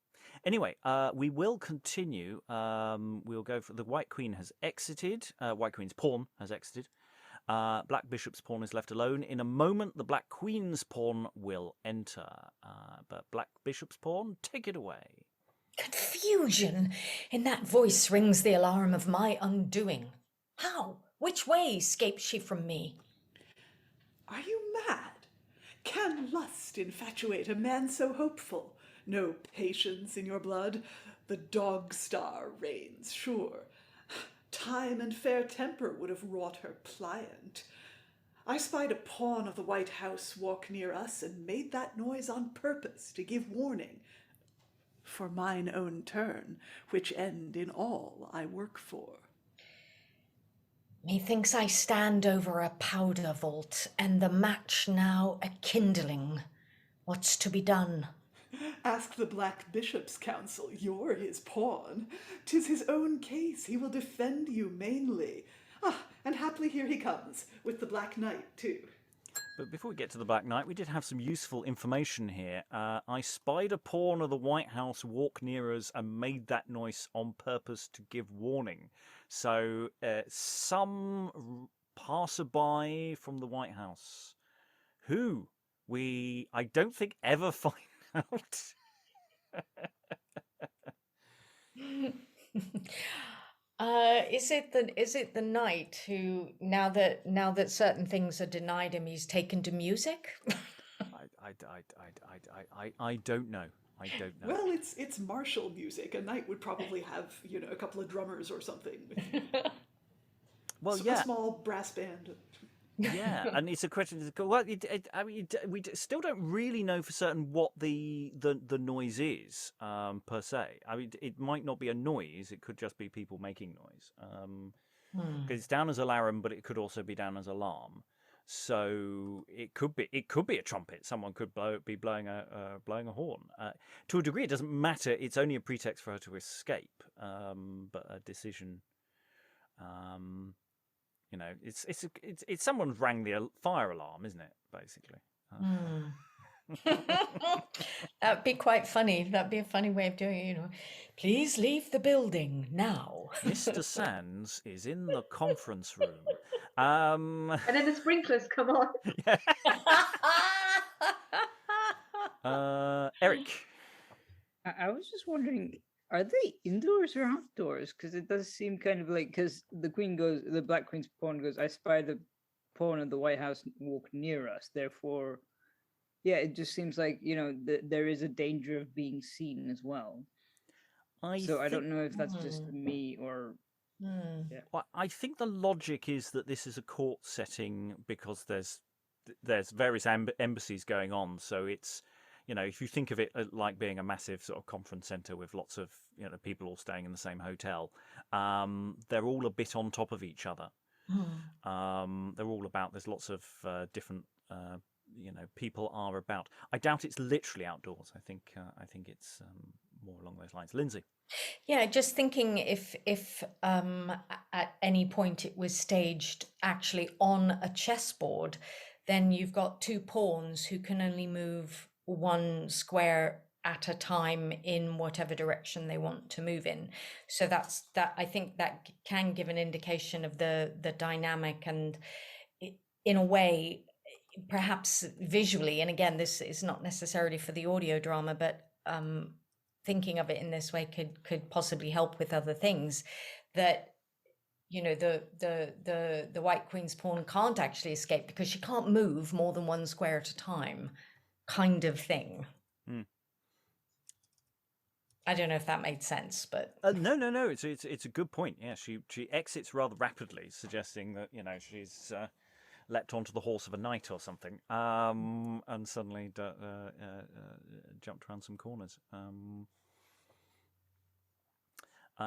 Anyway, we will continue. We'll go for the White Queen has exited. White Queen's pawn has exited. Black Bishop's pawn is left alone. In a moment, the Black Queen's pawn will enter. But Black Bishop's pawn, take it away. Confusion! In that voice rings the alarm of my undoing. How? Which way escaped she from me? Are you mad? Can lust infatuate a man so hopeful? No patience in your blood? The dog star reigns, sure. Time and fair temper would have wrought her pliant. I spied a pawn of the White House walk near us, and made that noise on purpose to give warning, for mine own turn, which end in all I work for. Methinks I stand over a powder vault, and the match now a kindling. What's to be done? Ask the Black Bishop's counsel, you're his pawn. 'Tis his own case, he will defend you mainly. Ah, and haply here he comes, with the Black Knight too. But before we get to the Black Knight, we did have some useful information here. I spied a pawn of the White House walk near us and made that noise on purpose to give warning. So some passerby from the White House, who I don't think ever find out. Is it the knight who now that certain things are denied him, he's taken to music? I don't know. I don't know. Well, it's martial music. A knight would probably have, a couple of drummers or something. Well, A yeah. small brass band. Yeah, and it's a question. Well, we still don't really know for certain what the noise is per se. I mean, it might not be a noise; it could just be people making noise. Because it's down as alarum, but it could also be down as alarm. So it could be a trumpet. Someone could be blowing a horn. To a degree, it doesn't matter. It's only a pretext for her to escape. But a decision. It's someone's rang the fire alarm, isn't it? Basically. That'd be quite funny. That'd be a funny way of doing it. Please leave the building now. Mr. Sands is in the conference room. And then the sprinklers come on. Eric. I was just wondering, are they indoors or outdoors? Because it does seem kind of like, because the Black Queen's pawn goes, I spy the pawn of the White House walk near us. Therefore, yeah, it just seems like, there is a danger of being seen as well. I don't know if that's just me or... Yeah. Well, I think the logic is that this is a court setting because there's various embassies going on. So it's, if you think of it like being a massive sort of conference center with lots of people all staying in the same hotel, they're all a bit on top of each other. They're all about. There's lots of different. People are about. I doubt it's literally outdoors. I think it's more along those lines. Lynsey. Yeah, just thinking if at any point it was staged actually on a chessboard, then you've got two pawns who can only move one square at a time in whatever direction they want to move in. So that I think that can give an indication of the dynamic, and in a way, perhaps visually, and again, this is not necessarily for the audio drama, but thinking of it in this way could possibly help with other things, that the White Queen's pawn can't actually escape because she can't move more than one square at a time, kind of thing. I don't know if that made sense, but no, it's a good point. Yeah, she exits rather rapidly, suggesting that she's leapt onto the horse of a knight or something, and suddenly jumped around some corners.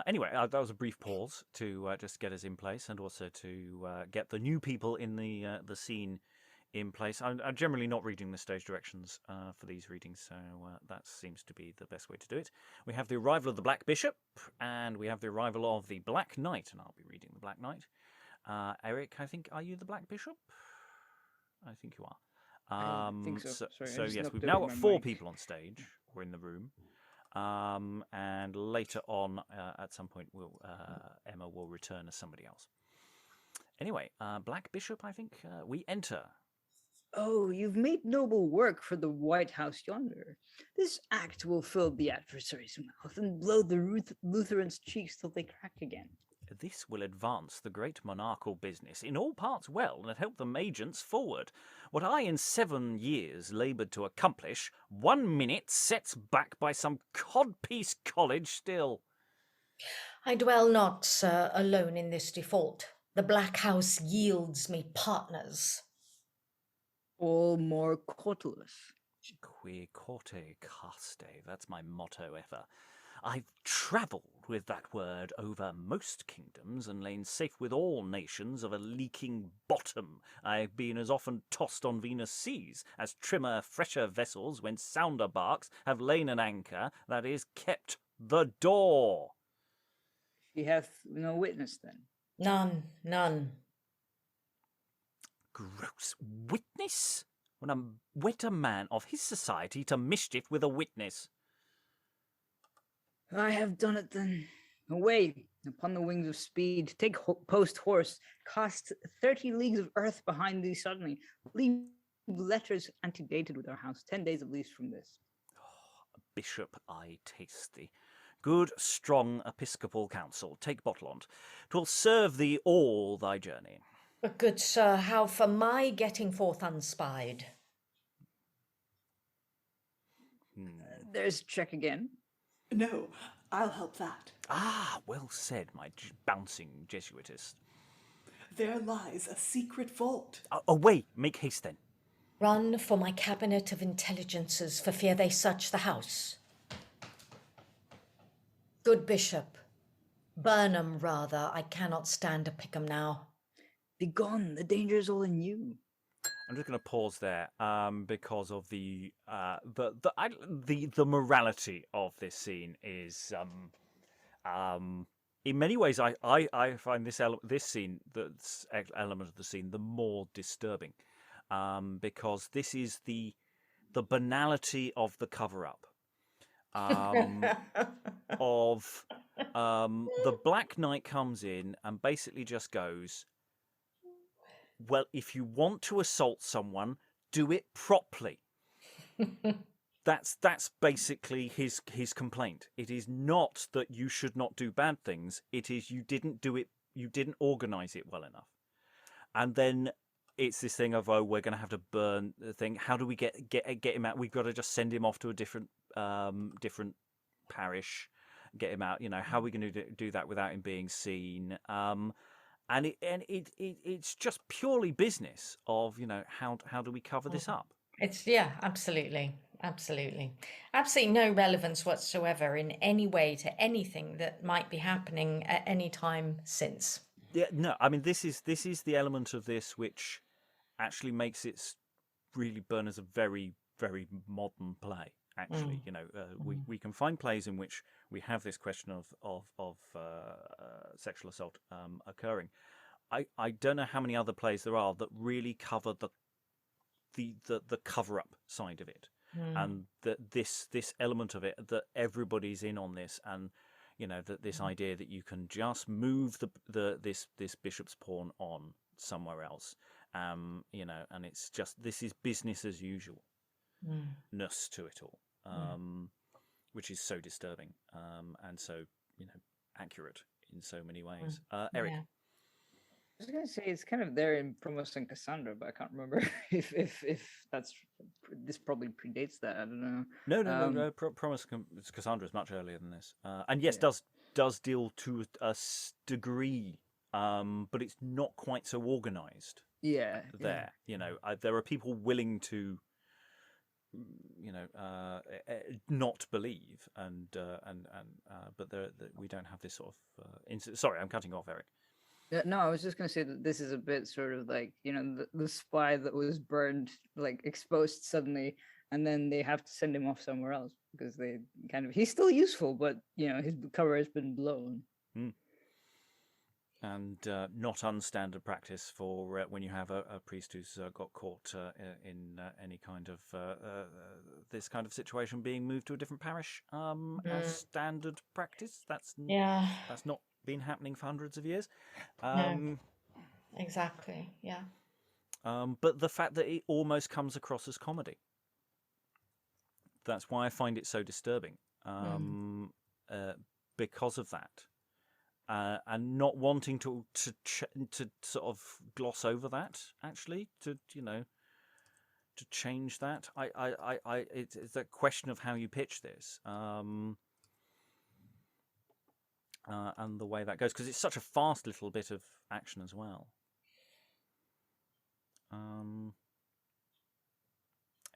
Anyway, that was a brief pause to just get us in place, and also to get the new people in the scene in place. I'm generally not reading the stage directions for these readings, so that seems to be the best way to do it. We have the arrival of the Black Bishop, and we have the arrival of the Black Knight, and I'll be reading the Black Knight. Eric, I think, are you the Black Bishop? I think you are. I think so. Sorry, so yes, we've now got 4 people on stage or in the room. And later on, at some point, Emma will return as somebody else. Anyway, Black Bishop, I think we enter. Oh, you've made noble work for the White House yonder. This act will fill the adversary's mouth and blow the Lutherans' cheeks till they crack again. This will advance the great monarchical business in all parts well, and help them agents forward. What I in 7 years laboured to accomplish, 1 minute sets back by some codpiece college still. I dwell not, sir, alone in this default. The Black House yields me partners. All more cautelous. Qui corte caste, that's my motto ever. I've travelled with that word over most kingdoms and lain safe with all nations of a leaking bottom. I've been as often tossed on Venus' seas as trimmer, fresher vessels when sounder barks have lain an anchor that is kept the door. She hath no witness then. None. Gross witness? When I wed a man of his society to mischief with a witness. I have done it then. Away, upon the wings of speed, take post horse, cast 30 leagues of earth behind thee suddenly, leave letters antedated with our house, 10 days at least from this. Oh, Bishop, I taste thee. Good, strong episcopal counsel, take bottle on't. 'Twill serve thee all thy journey. But good sir, how for my getting forth unspied? There's check again. No, I'll help that. Ah, well said, my bouncing Jesuitist. There lies a secret vault. Away, make haste then. Run for my cabinet of intelligences for fear they search the house. Good bishop, burn 'em rather, I cannot stand to pick 'em now. Begone, the danger is all in you. I'm just going to pause there because of the morality of this scene is in many ways I find this element of the scene the more disturbing because this is the banality of the cover up of the Black Knight comes in and basically just goes, well, if you want to assault someone, do it properly. That's basically his complaint. It is not that you should not do bad things. It is you didn't do it. You didn't organize it well enough. And then it's this thing of, oh, we're going to have to burn the thing. How do we get him out? We've got to just send him off to a different parish, get him out. You know, how are we going to do that without him being seen? And it's just purely business of, you know, how do we cover this up? It's absolutely no relevance whatsoever in any way to anything that might be happening at any time since. Yeah, no, I mean this is the element of this which actually makes it really burn as a very, very modern play. Actually, you know, we can find plays in which we have this question of sexual assault occurring. I don't know how many other plays there are that really cover the cover up side of it, and that this element of it, that everybody's in on this, and you know that this idea that you can just move this bishop's pawn on somewhere else, you know, and it's just this is business as usual. Ness to it all, which is so disturbing and so, you know, accurate in so many ways. Eric. I was going to say it's kind of there in Promos and Cassandra, but I can't remember if this probably predates that. I don't know. No. Promos Cassandra is much earlier than this, and yes, does deal to a degree, but it's not quite so organised. Yeah. There, you know, there are people willing to, you know, not believe, but we don't have this sort of. Sorry, I'm cutting off, Eric. No, I was just going to say that this is a bit sort of like, you know, the spy that was burned, like exposed suddenly, and then they have to send him off somewhere else because they he's still useful, but, you know, his cover has been blown. And not unstandard practice for when you have a priest who's got caught in any kind of this kind of situation being moved to a different parish as standard practice. That's not been happening for hundreds of years. No. Exactly. Yeah. but the fact that it almost comes across as comedy. That's why I find it so disturbing, because of that, and not wanting to sort of gloss over that. Actually, to change that. It's a question of how you pitch this, and the way that goes, because it's such a fast little bit of action as well.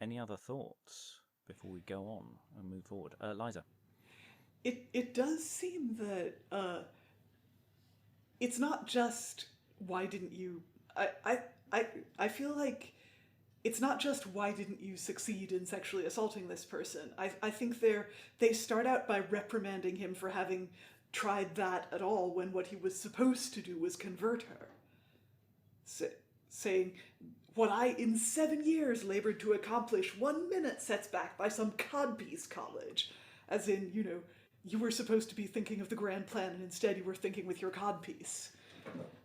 Any other thoughts before we go on and move forward? Liza? It does seem that it's not just why didn't you... I feel like it's not just why didn't you succeed in sexually assaulting this person. I think they start out by reprimanding him for having tried that at all when what he was supposed to do was convert her. Saying, what I in 7 years labored to accomplish 1 minute sets back by some codpiece college. As in, you were supposed to be thinking of the grand plan and instead you were thinking with your codpiece.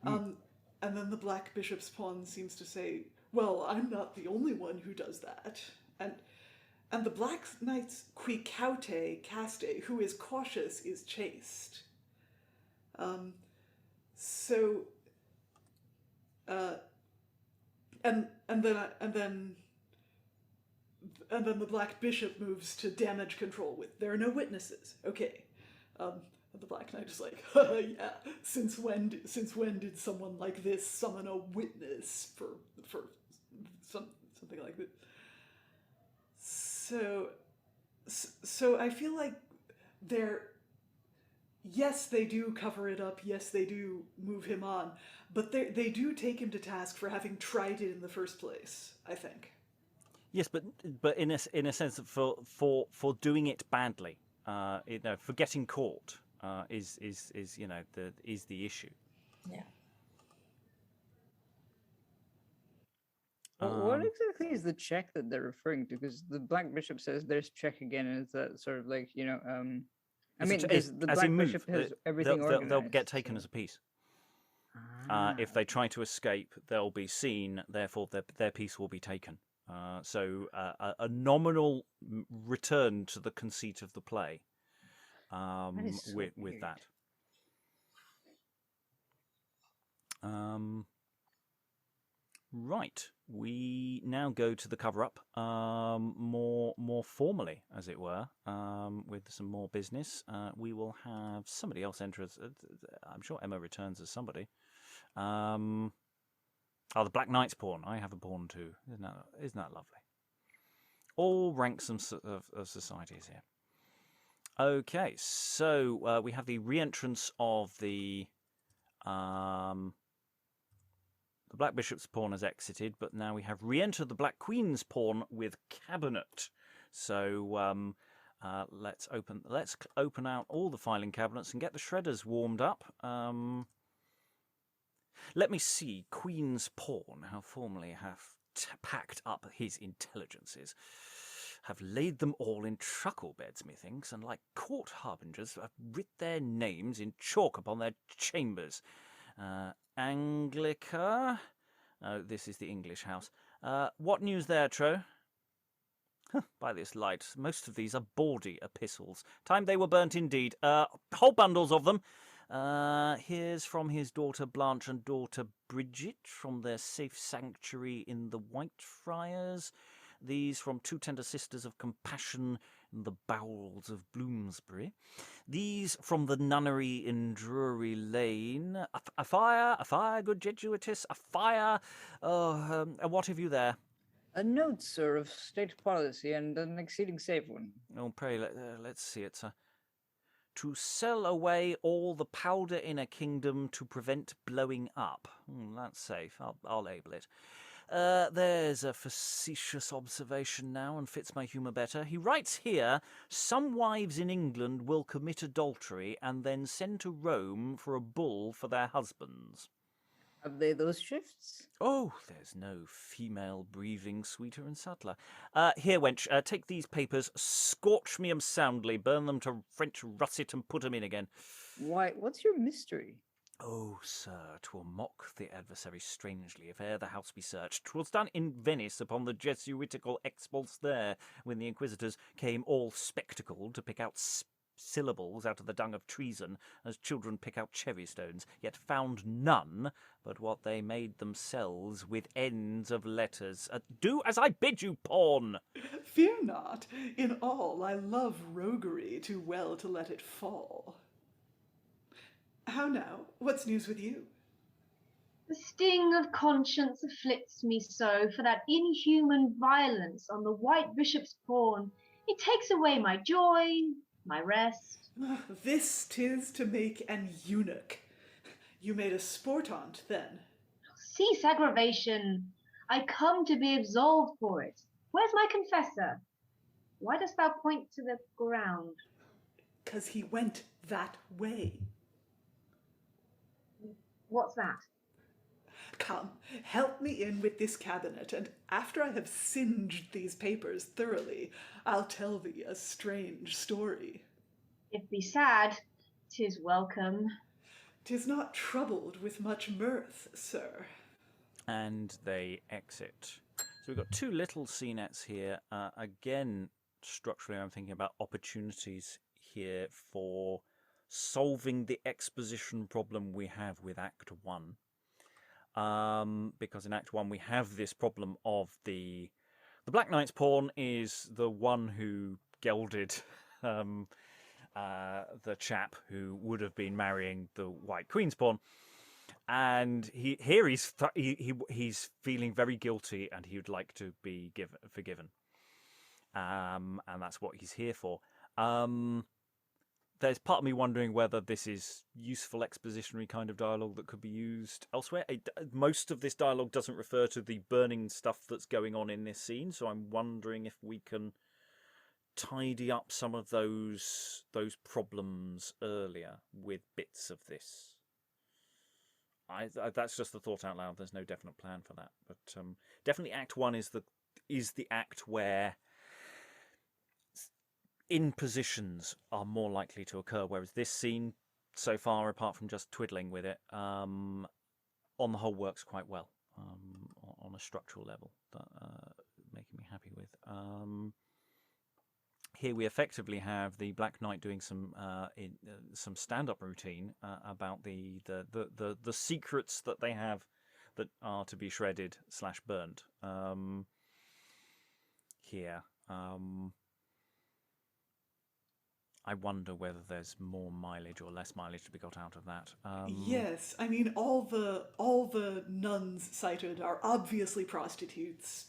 And then the Black Bishop's pawn seems to say, well, I'm not the only one who does that. And the Black Knight's quicaute caste, who is cautious, is chaste. And then the Black Bishop moves to damage control with, there are no witnesses. Okay. And the Black Knight is like, yeah, since when did someone like this summon a witness for something like this? So I feel like yes, they do cover it up, yes, they do move him on, but they do take him to task for having tried it in the first place, I think. Yes, but in a sense for doing it badly, for getting caught is the issue. Yeah. What exactly is the check that they're referring to? Because the Black Bishop says there's check again, and it's that sort of like, I mean, the Black Bishop has everything organized. They'll get taken as a piece. If they try to escape, they'll be seen. Therefore, their piece will be taken. So a nominal return to the conceit of the play with that. Right, we now go to the cover-up, more formally, as it were, with some more business. We will have somebody else enter as... I'm sure Emma returns as somebody. The Black Knight's pawn. I have a pawn too. Isn't that lovely? All ranks of society is here. Okay, so we have the re-entrance of the Black Bishop's pawn has exited, but now we have re-entered the Black Queen's pawn with cabinet. So let's open out all the filing cabinets and get the shredders warmed up. Let me see, Queen's pawn, how formally have packed up his intelligences, have laid them all in truckle beds, methinks, and like court harbingers have writ their names in chalk upon their chambers. Anglica. Oh, this is the English house. What news there, Tro? By this light, most of these are bawdy epistles. Time they were burnt indeed. Whole bundles of them. Here's from his daughter Blanche and daughter Bridget from their safe sanctuary in the Whitefriars. These from two tender sisters of compassion in the bowels of Bloomsbury. These from the nunnery in Drury Lane. A fire, good Jesuitess, a fire. What have you there? A note, sir, of state policy, and an exceeding safe one. Oh, pray, let's see. It's to sell away all the powder in a kingdom to prevent blowing up. That's safe. I'll label it. There's a facetious observation now and fits my humour better. He writes here, some wives in England will commit adultery and then send to Rome for a bull for their husbands. Have they those shifts? Oh, there's no female breathing sweeter and subtler. Here, wench, take these papers, scorch me 'em soundly, burn them to French russet and put 'em in again. Why, what's your mystery? Oh, sir, 'twill mock the adversary strangely, if e'er the house be searched. 'Twas done in Venice upon the Jesuitical expulse there, when the inquisitors came all spectacled to pick out syllables out of the dung of treason, as children pick out cherry stones, yet found none but what they made themselves with ends of letters. Do as I bid you, pawn! Fear not. In all I love roguery too well to let it fall. How now? What's news with you? The sting of conscience afflicts me so for that inhuman violence on the white bishop's pawn. It takes away my joy, my rest. This 'tis to make an eunuch. You made a sport on't, then? Cease aggravation. I come to be absolved for it. Where's my confessor? Why dost thou point to the ground? 'Cause he went that way. What's that? Come, help me in with this cabinet, and after I have singed these papers thoroughly, I'll tell thee a strange story. If be sad, 'tis welcome. 'Tis not troubled with much mirth, sir. And they exit. So we've got two little scenettes here. Again, structurally, I'm thinking about opportunities here for solving the exposition problem we have with Act 1. Because in Act 1 we have this problem of the Black Knight's pawn is the one who gelded the chap who would have been marrying the White Queen's pawn, and he's feeling very guilty, and he would like to be forgiven, and that's what he's here for. There's part of me wondering whether this is useful expositionary kind of dialogue that could be used elsewhere. Most of this dialogue doesn't refer to the burning stuff that's going on in this scene, so I'm wondering if we can tidy up some of those problems earlier with bits of this. That's just the thought out loud. There's no definite plan for that, but definitely Act 1 is the act where impositions are more likely to occur, whereas this scene so far, apart from just twiddling with it, on the whole works quite well on a structural level, that making me happy with. Here we effectively have the Black Knight doing some stand-up routine about the secrets that they have that are to be shredded / burnt here. I wonder whether there's more mileage or less mileage to be got out of that. Yes, I mean all the nuns cited are obviously prostitutes.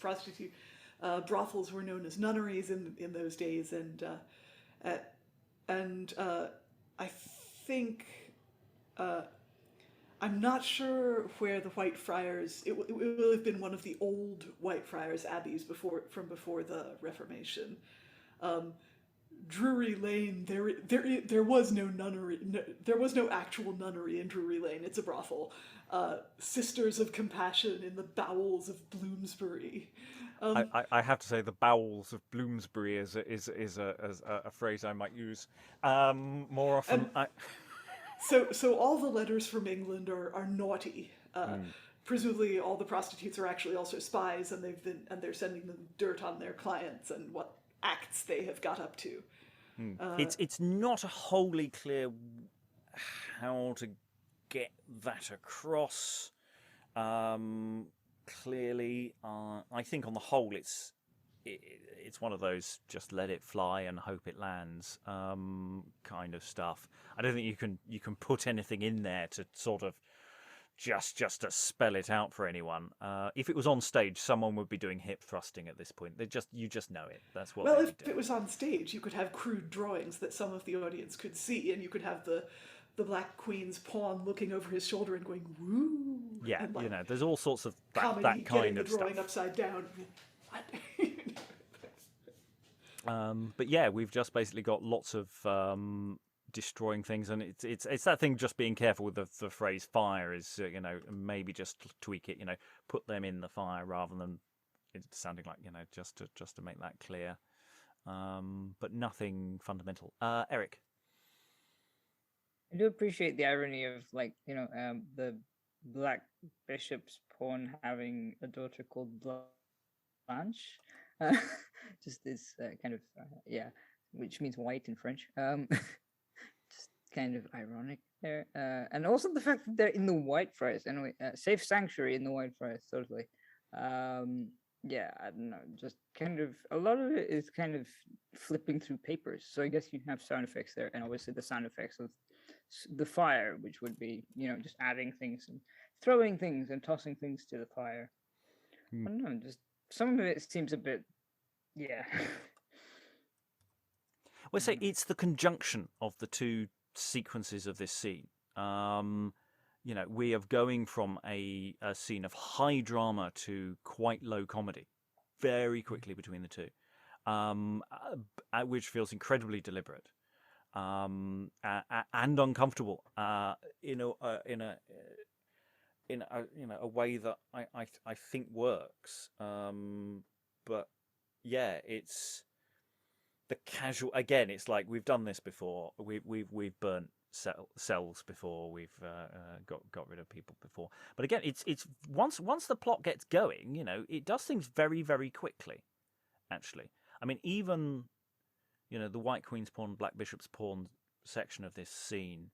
Brothels were known as nunneries in those days, and I think I'm not sure where the White Friars. It will have been one of the old White Friars abbeys before the Reformation. Drury Lane, there was no nunnery. There was no actual nunnery in Drury Lane. It's a brothel. Sisters of Compassion in the bowels of Bloomsbury. I have to say, the bowels of Bloomsbury is a phrase I might use more often. So all the letters from England are naughty. Presumably, all the prostitutes are actually also spies, and they're sending them dirt on their clients and what acts they have got up to. It's not wholly clear how to get that across. Clearly, I think on the whole, it's one of those just let it fly and hope it lands kind of stuff. I don't think you can put anything in there to sort of just to spell it out for anyone. If it was on stage, someone would be doing hip thrusting at this point. You just know it. That's what. Well, they if do. it was on stage, you could have crude drawings that some of the audience could see, and you could have the Black Queen's pawn looking over his shoulder and going woo. Yeah, and like, there's all sorts of comedy, that kind getting of the drawing stuff. upside down. What? But yeah, we've just basically got lots of destroying things, and it's that thing. Just being careful with the phrase "fire" is maybe just tweak it. Put them in the fire rather than it sounding like just to make that clear. But nothing fundamental. Eric. I do appreciate the irony of, like, the black bishop's pawn having a daughter called Blanche. Uh, just this kind of yeah, which means white in French. Just kind of ironic there, and also the fact that they're in the Whitefriars anyway. Safe sanctuary in the Whitefriars, totally. Yeah, I don't know. Just kind of a lot of it is kind of flipping through papers. So I guess you have sound effects there, and obviously the sound effects of the fire, which would be just adding things and throwing things and tossing things to the fire. I don't know. Just some of it seems a bit, yeah. Well, say it's the conjunction of the two sequences of this scene. We are going from a scene of high drama to quite low comedy very quickly between the two, which feels incredibly deliberate and uncomfortable in a way that I think works. But yeah, it's the casual. Again, it's like we've done this before. We've burnt cells before. We've got rid of people before. But again, it's once the plot gets going, it does things very, very quickly. Actually, I mean, even the White Queen's Pawn, Black Bishop's Pawn section of this scene.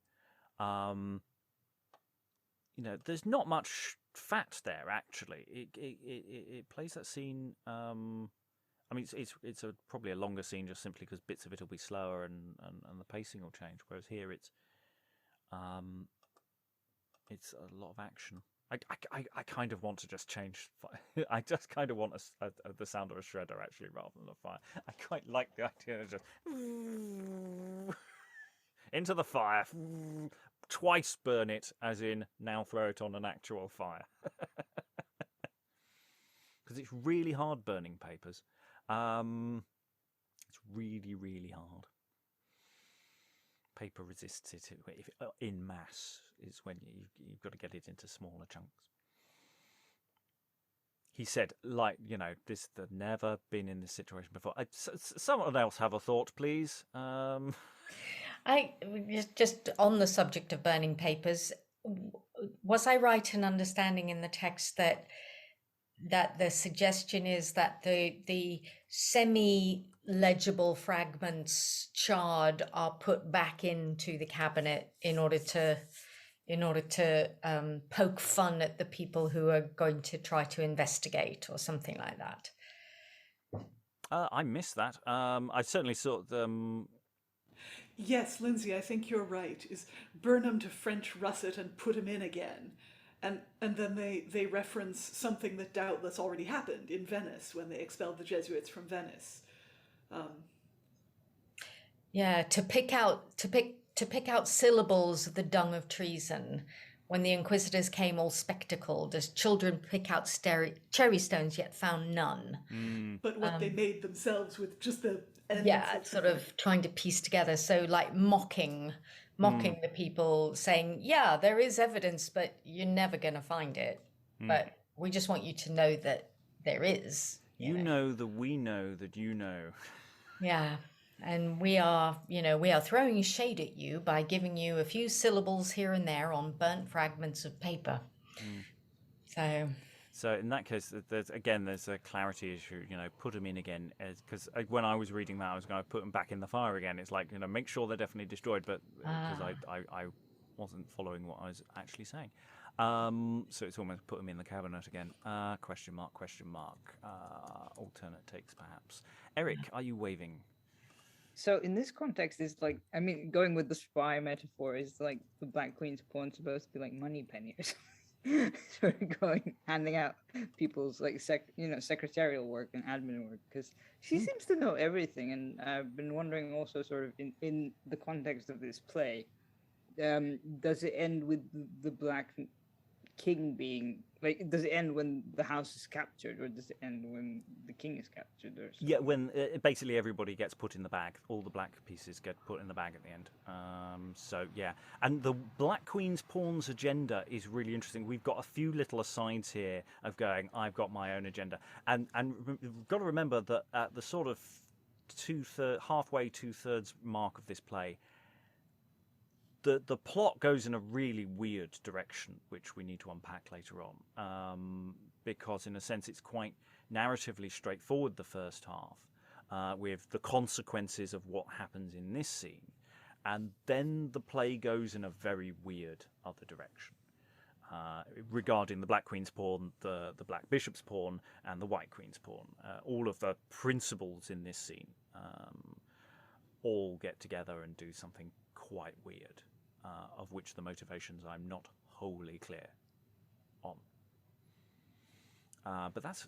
There's not much fat there. Actually, it plays that scene. I mean, it's probably a longer scene just simply because bits of it will be slower and the pacing will change. Whereas here it's a lot of action. I kind of want to just change. I just kind of want the sound of a shredder actually rather than a fire. I quite like the idea of just into the fire, twice burn it, as in now throw it on an actual fire. Because it's really hard burning papers. It's really, really hard. Paper resists it if in mass is when you've got to get it into smaller chunks. He said, they've never been in this situation before. Someone else have a thought, please. I just on the subject of burning papers, was I right in understanding in the text that the suggestion is that the semi-legible fragments charred are put back into the cabinet in order to poke fun at the people who are going to try to investigate or something like that? I missed that. I certainly saw them. Yes, Lynsey, I think you're right. Is burn him to French russet and put him in again. And then they reference something that doubtless already happened in Venice when they expelled the Jesuits from Venice. Yeah, to pick out syllables of the dung of treason. When the inquisitors came all spectacled, as children pick out cherry stones, yet found none. But what they made themselves with just the ends. Yeah, sort of trying to piece together. So like mocking the people, saying, yeah, there is evidence, but you're never going to find it. But we just want you to know that there is. You know that we know that you know. Yeah. And we are throwing shade at you by giving you a few syllables here and there on burnt fragments of paper. So in that case, there's a clarity issue. Put them in again, because when I was reading that, I was going to put them back in the fire again. It's like make sure they're definitely destroyed, but because I wasn't following what I was actually saying. So it's almost put them in the cabinet again. Question mark. Alternate takes perhaps. Eric, are you waving? So in this context, it's like, I mean, going with the spy metaphor, is like the Black Queen's pawn supposed to be like money penny or something, sort of handing out people's like secretarial work and admin work, because she seems to know everything. And I've been wondering also, sort of in the context of this play, does it end with the Black King being like? Does it end when the house is captured, or does it end when the king is captured? Or something? Yeah, when basically everybody gets put in the bag. All the black pieces get put in the bag at the end. So yeah, and the Black Queen's Pawns agenda is really interesting. We've got a few little asides here of going, I've got my own agenda, and we've got to remember that at the sort of halfway 2/3 mark of this play, the plot goes in a really weird direction, which we need to unpack later on, because in a sense it's quite narratively straightforward, the first half, with the consequences of what happens in this scene, and then the play goes in a very weird other direction, regarding the Black Queen's pawn, the Black Bishop's pawn, and the White Queen's pawn. All of the principals in this scene all get together and do something quite weird, of which the motivations I'm not wholly clear on. But that's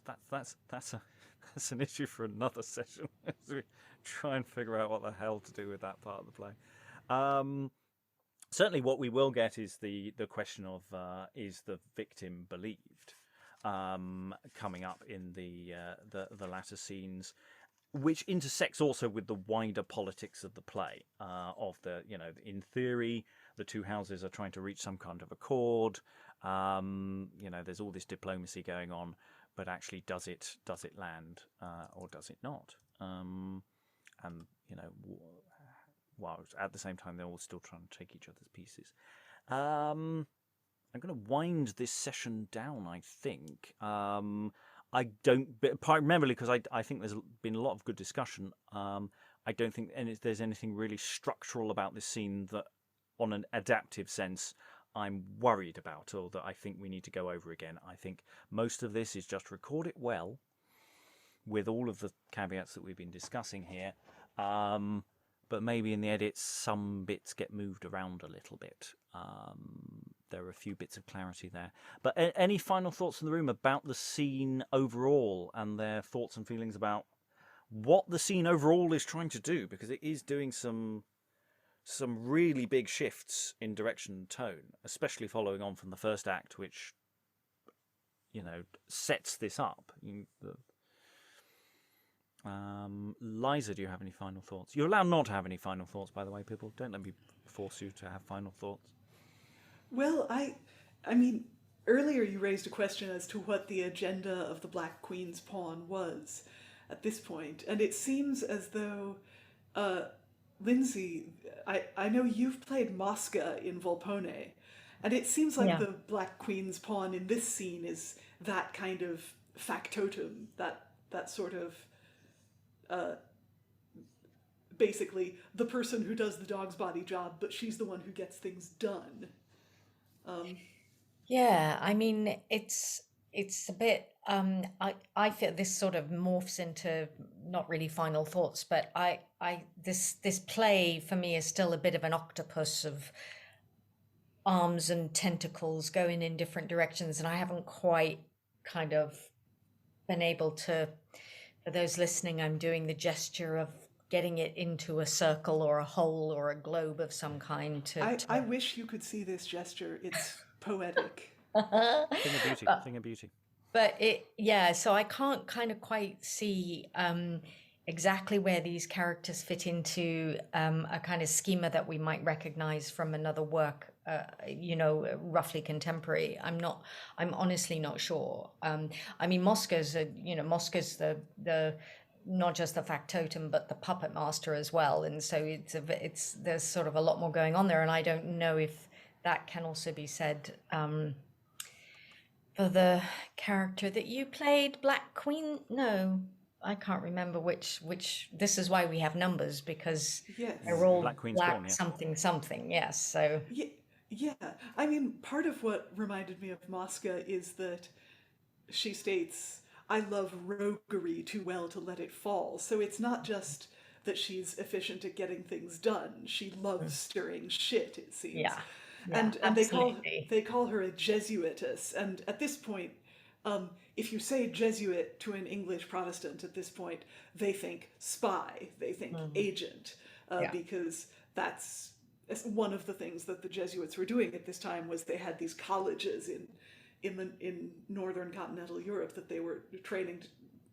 an issue for another session as we try and figure out what the hell to do with that part of the play. Certainly, what we will get is the question of is the victim believed, coming up in the latter scenes, which intersects also with the wider politics of the play. In theory, the two houses are trying to reach some kind of accord. There's all this diplomacy going on, but actually, does it land or does it not? While at the same time they're all still trying to take each other's pieces. I'm going to wind this session down, I think. I don't, primarily because I think there's been a lot of good discussion. I don't think there's anything really structural about this scene that, on an adaptive sense, I'm worried about, or that I think we need to go over again. I think most of this is just record it well, with all of the caveats that we've been discussing here. But maybe in the edits, some bits get moved around a little bit. There are a few bits of clarity there. But any final thoughts in the room about the scene overall, and their thoughts and feelings about what the scene overall is trying to do? Because it is doing some really big shifts in direction and tone, especially following on from the first act, which, sets this up. Liza, do you have any final thoughts? You're allowed not to have any final thoughts, by the way, people. Don't let me force you to have final thoughts. Well, I mean, earlier you raised a question as to what the agenda of the Black Queen's pawn was at this point, and it seems as though, Lynsey, I know you've played Mosca in Volpone, and it seems like the Black Queen's pawn in this scene is that kind of factotum, that sort of basically the person who does the dog's body job, but she's the one who gets things done. Yeah, I mean, it's a bit. I feel this sort of morphs into not really final thoughts, but this play for me is still a bit of an octopus of arms and tentacles going in different directions, and I haven't quite kind of been able to. For those listening, I'm doing the gesture of getting it into a circle or a hole or a globe of some kind. I wish you could see this gesture. It's poetic. Thing of beauty. But so I can't kind of quite see exactly where these characters fit into a kind of schema that we might recognize from another work, roughly contemporary. I'm honestly not sure. I mean, Mosca's the not just the factotum, but the puppet master as well. And so there's sort of a lot more going on there. And I don't know if that can also be said for the character that you played, Black Queen. No, I can't remember which. This is why we have numbers, because they're all Black Queen's Black Pawn, something. Yes. So yeah. I mean, part of what reminded me of Mosca is that she states, "I love roguery too well to let it fall." So it's not just that she's efficient at getting things done. She loves stirring shit, it seems. Yeah, and they call her a Jesuitess. And at this point, if you say Jesuit to an English Protestant at this point, they think spy, they think agent, because that's one of the things that the Jesuits were doing at this time. Was they had these colleges in northern continental Europe that they were training to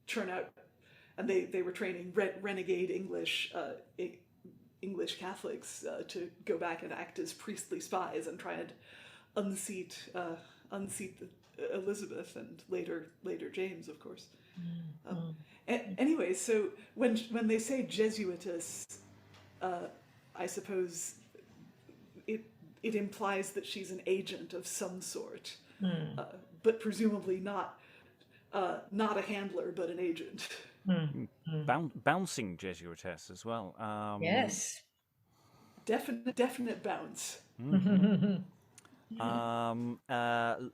churn out, and they were training renegade English Catholics to go back and act as priestly spies and try and unseat Elizabeth and later James, of course. Anyway, so when they say Jesuitess, I suppose it implies that she's an agent of some sort, but presumably not a handler, but an agent. Bouncing Jesuitess as well. Yes. Definite bounce.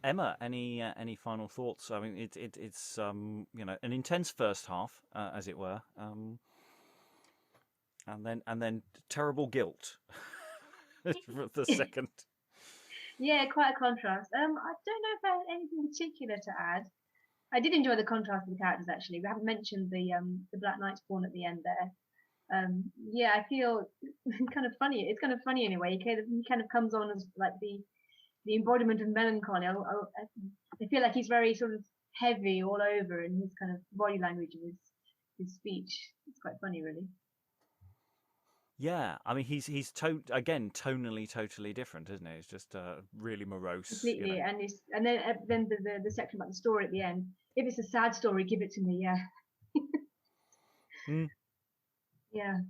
Emma, any final thoughts? I mean, it's an intense first half, as it were, and then terrible guilt for the second. Yeah, quite a contrast. I don't know if I have anything particular to add. I did enjoy the contrast of the characters, actually. We haven't mentioned the Black Knight spawn at the end there. Yeah, I feel kind of funny. It's kind of funny in a way. He kind of comes on as like the embodiment of melancholy. I feel like he's very sort of heavy all over in his kind of body language and his speech. It's quite funny, really. Yeah, I mean, he's again tonally totally different, isn't he? It's just really morose. Completely, and then the section about the story at the end. If it's a sad story, give it to me. Yeah. Yeah.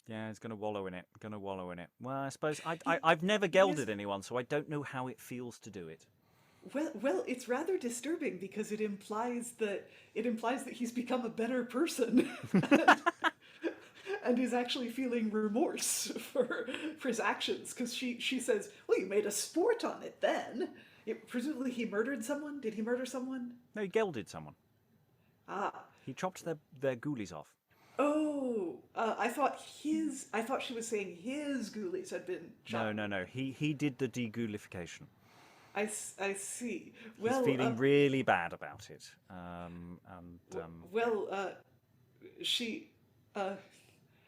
Yeah, he's gonna wallow in it. Well, I suppose I've never gelded anyone, so I don't know how it feels to do it. Well, it's rather disturbing because it implies that he's become a better person. And is actually feeling remorse for his actions, because she says, well, you made a sport on it then. Presumably he murdered someone? Did he murder someone? No, he gelded someone. Ah. He chopped their ghoulies off. Oh, I thought she was saying his ghoulies had been chopped. No. He did the deghoulification. I see. Well, he's feeling really bad about it.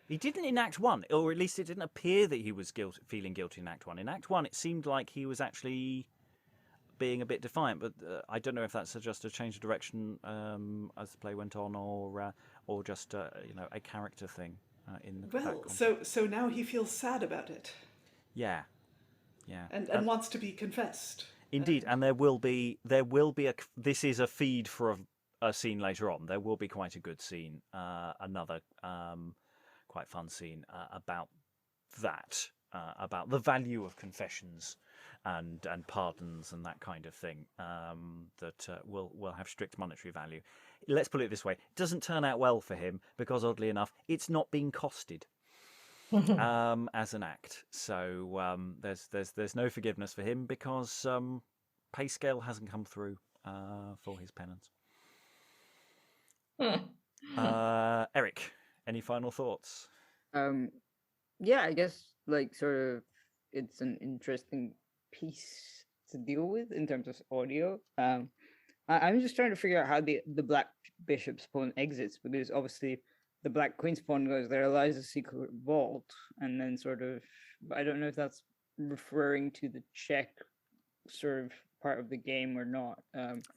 He didn't in Act 1, or at least it didn't appear that he was feeling guilty in Act 1. In Act 1, it seemed like he was actually being a bit defiant, but I don't know if that's just a change of direction as the play went on, or just a character thing in the. Well, so now he feels sad about it. Yeah. And wants to be confessed. Indeed, and there will be this is a feed for a scene later on. There will be quite a good scene, another quite fun scene about that, about the value of confessions and pardons and that kind of thing, that will have strict monetary value. Let's put it this way: it doesn't turn out well for him because, oddly enough, it's not being costed as an act. So there's no forgiveness for him because pay scale hasn't come through for his penance. Eric, any final thoughts? Yeah, I guess sort of it's an interesting piece to deal with in terms of audio. I'm just trying to figure out how the Black Bishop spawn exits, because obviously the Black Queen spawn goes, there lies a secret vault, and then sort of, I don't know if that's referring to the Czech sort of part of the game or not.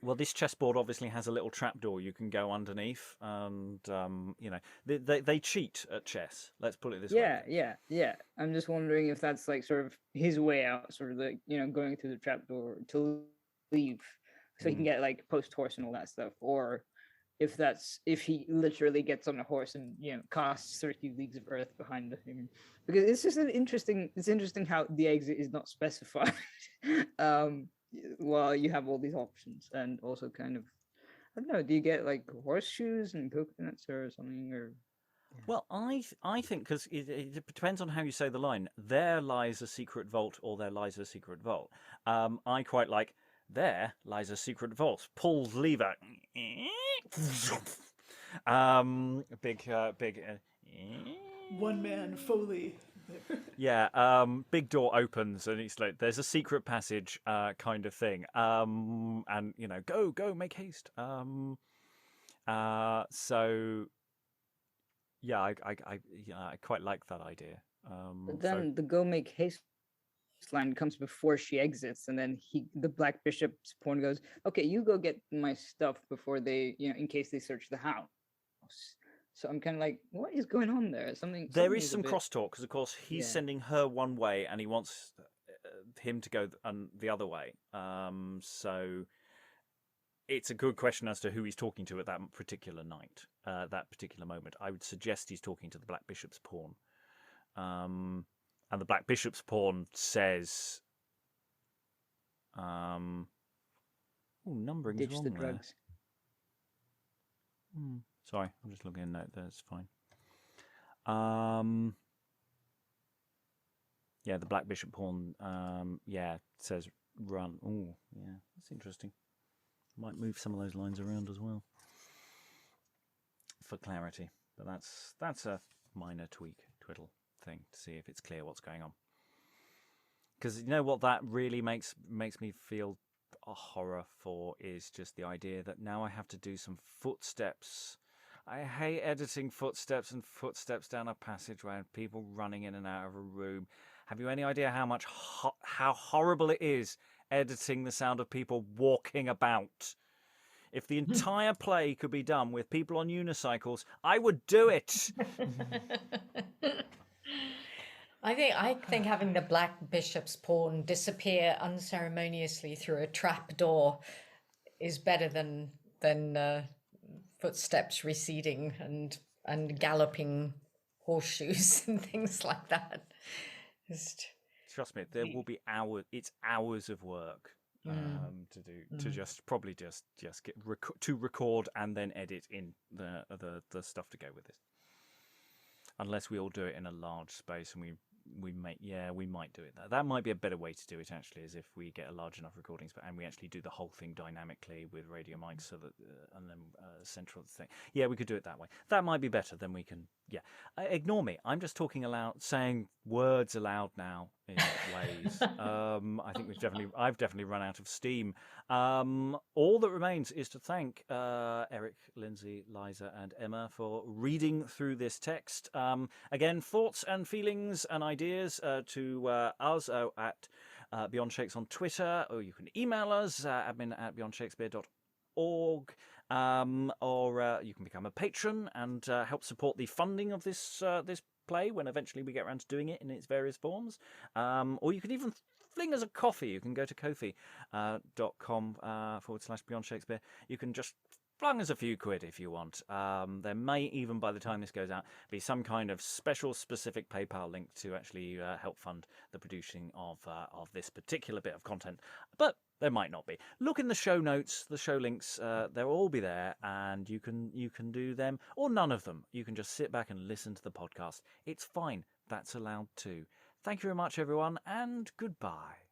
Well, this chessboard obviously has a little trapdoor you can go underneath, and they cheat at chess. Let's put it this way. Yeah. I'm just wondering if that's sort of his way out, sort of going through the trapdoor to leave, so he can get post horse and all that stuff, or if he literally gets on a horse and casts 30 leagues of earth behind him, because it's just it's interesting how the exit is not specified. Well, you have all these options, and also kind of, I don't know, do you get horseshoes and coconuts or something, or? Yeah. Well, I think, because it depends on how you say the line. There lies a secret vault, or there lies a secret vault. I quite like there lies a secret vault. Pulls lever. Big. One man Foley. Yeah, big door opens and it's like there's a secret passage, kind of thing. And go, make haste. So yeah, I quite like that idea. But then the go make haste line comes before she exits, and then the Black Bishop's pawn goes, okay, you go get my stuff before they, in case they search the house. So I'm kind of like, what is going on there? There is some crosstalk, because of course he's sending her one way and he wants him to go the other way. So it's a good question as to who he's talking to at that particular night, that particular moment. I would suggest he's talking to the Black Bishop's pawn. And the Black Bishop's Pawn says, numbering's Ditch wrong the there. drugs. Sorry, I'm just looking at a note there. It's fine. Yeah, the Black Bishop Pawn, says run. Oh, yeah, that's interesting. Might move some of those lines around as well for clarity. But that's a minor twiddle thing to see if it's clear what's going on. Because you know what that really makes me feel a horror for is just the idea that now I have to do some footsteps. I hate editing footsteps and footsteps down a passageway and people running in and out of a room. Have you any idea how horrible it is editing the sound of people walking about? If the entire play could be done with people on unicycles, I would do it. I think having the Black Bishop's Pawn disappear unceremoniously through a trap door is better than footsteps receding and galloping horseshoes and things like that. Trust me, there will be hours. It's hours of work to do to just get to record and then edit in the stuff to go with it. Unless we all do it in a large space and we might do it. That might be a better way to do it actually, is if we get a large enough recording space and we actually do the whole thing dynamically with radio mics, so that and then central thing. Yeah, we could do it that way. That might be better. Then we can. Yeah, ignore me. I'm just talking aloud, saying words aloud now in ways. I think I've definitely run out of steam. All that remains is to thank Eric, Lynsey, Liza, and Emma for reading through this text. Again, thoughts and feelings and ideas to us at Beyond Shakes on Twitter, or you can email us admin@beyondshakespeare.org. Or you can become a patron and help support the funding of this play when eventually we get around to doing it in its various forms. Or you can even fling us a coffee. You can go to kofi.com/Beyond Shakespeare. You can just flung us a few quid if you want. There may even, by the time this goes out, be some kind of special specific PayPal link to actually help fund the producing of this particular bit of content. But there might not be. Look in the show notes, the show links. They'll all be there, and you can do them or none of them. You can just sit back and listen to the podcast. It's fine. That's allowed too. Thank you very much, everyone, and goodbye.